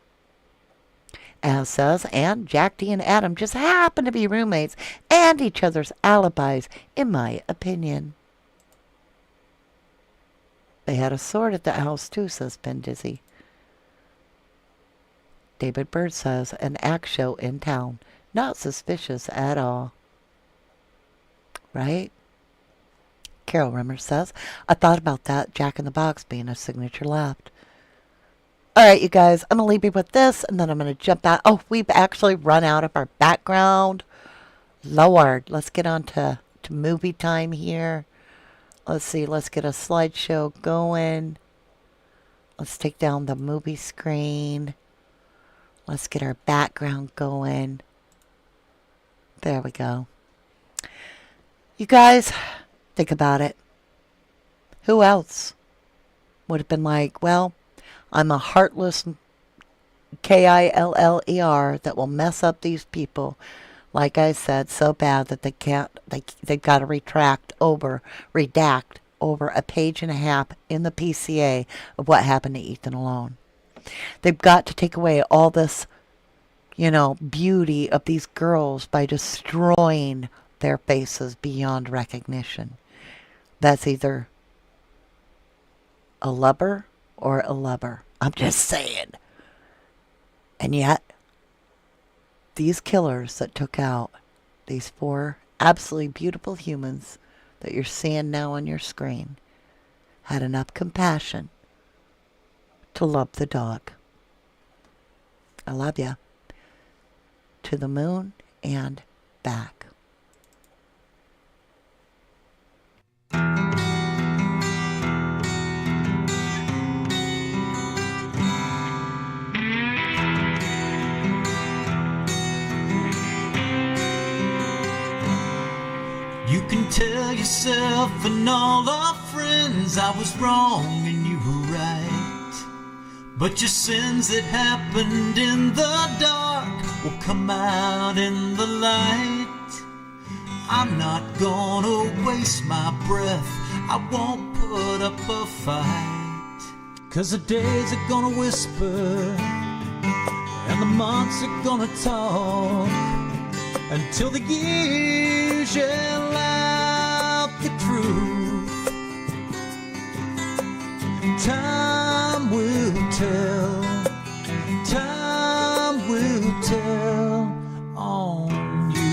As says, and Jack D and Adam just happen to be roommates and each other's alibis, in my opinion. They had a sword at the house too, says Ben Dizzy. David Bird says, an act show in town. Not suspicious at all. Right? Carol Rimmer says, I thought about that Jack in the Box being a signature left. All right, you guys, I'm going to leave you with this, and then I'm going to jump out. Oh, we've actually run out of our background. Lord, let's get on to movie time here. Let's see, let's get a slideshow going. Let's take down the movie screen. Let's get our background going. There we go. You guys, think about it. Who else would have been like, well, I'm a heartless Killer that will mess up these people, like I said, so bad that they've got to redact over a page and a half in the PCA of what happened to Ethan Alone. They've got to take away all this, beauty of these girls by destroying their faces beyond recognition. That's either a lover or a lover. I'm just saying. And yet, these killers that took out these 4 absolutely beautiful humans that you're seeing now on your screen had enough compassion to love the dog. I love ya. To the moon and back. You can tell yourself and all our friends I was wrong and you were right. But your sins that happened in the dark will come out in the light. I'm not gonna waste my breath, I won't put up a fight. 'Cause the days are gonna whisper and the months are gonna talk until the years yell out the truth. Time will tell, time will tell on you.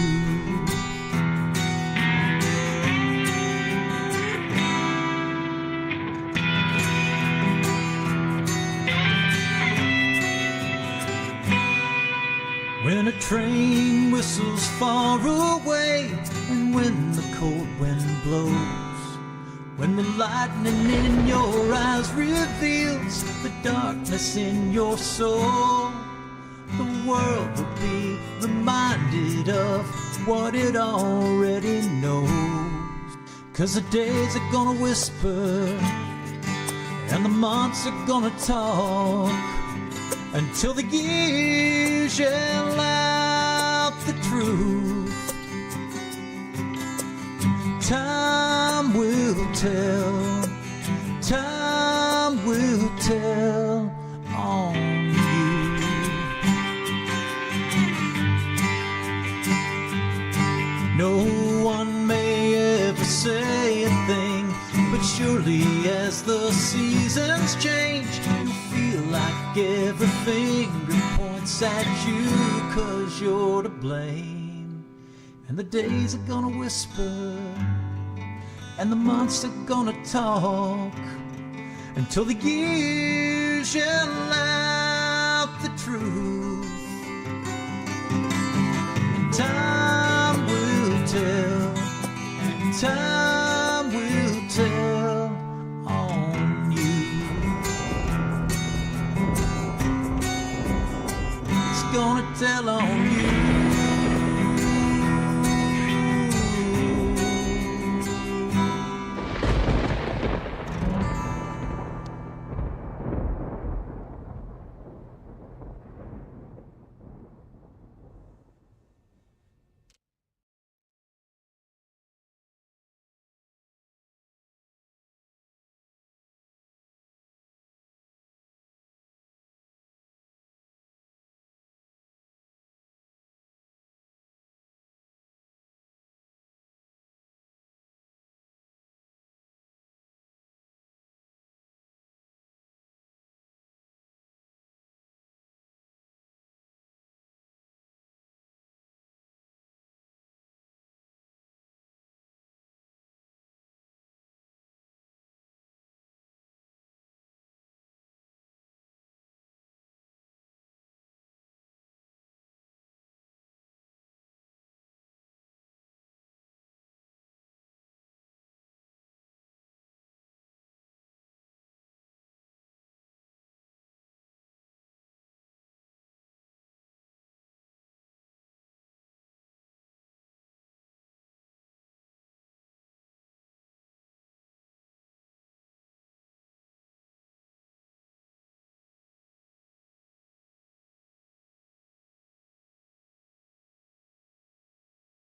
When a train whistles far away, and when the cold wind blows, when the lightning in your eyes reveals the darkness in your soul, the world will be reminded of what it already knows. 'Cause the days are gonna whisper and the months are gonna talk until the years yell out the truth. Time will tell, time will tell on you. No one may ever say a thing, but surely as the seasons change, you feel like every finger points at you 'cause you're to blame. And the days are gonna whisper and the months are gonna talk until the years yell out the truth. And time will tell, time will tell on you. It's gonna tell on you.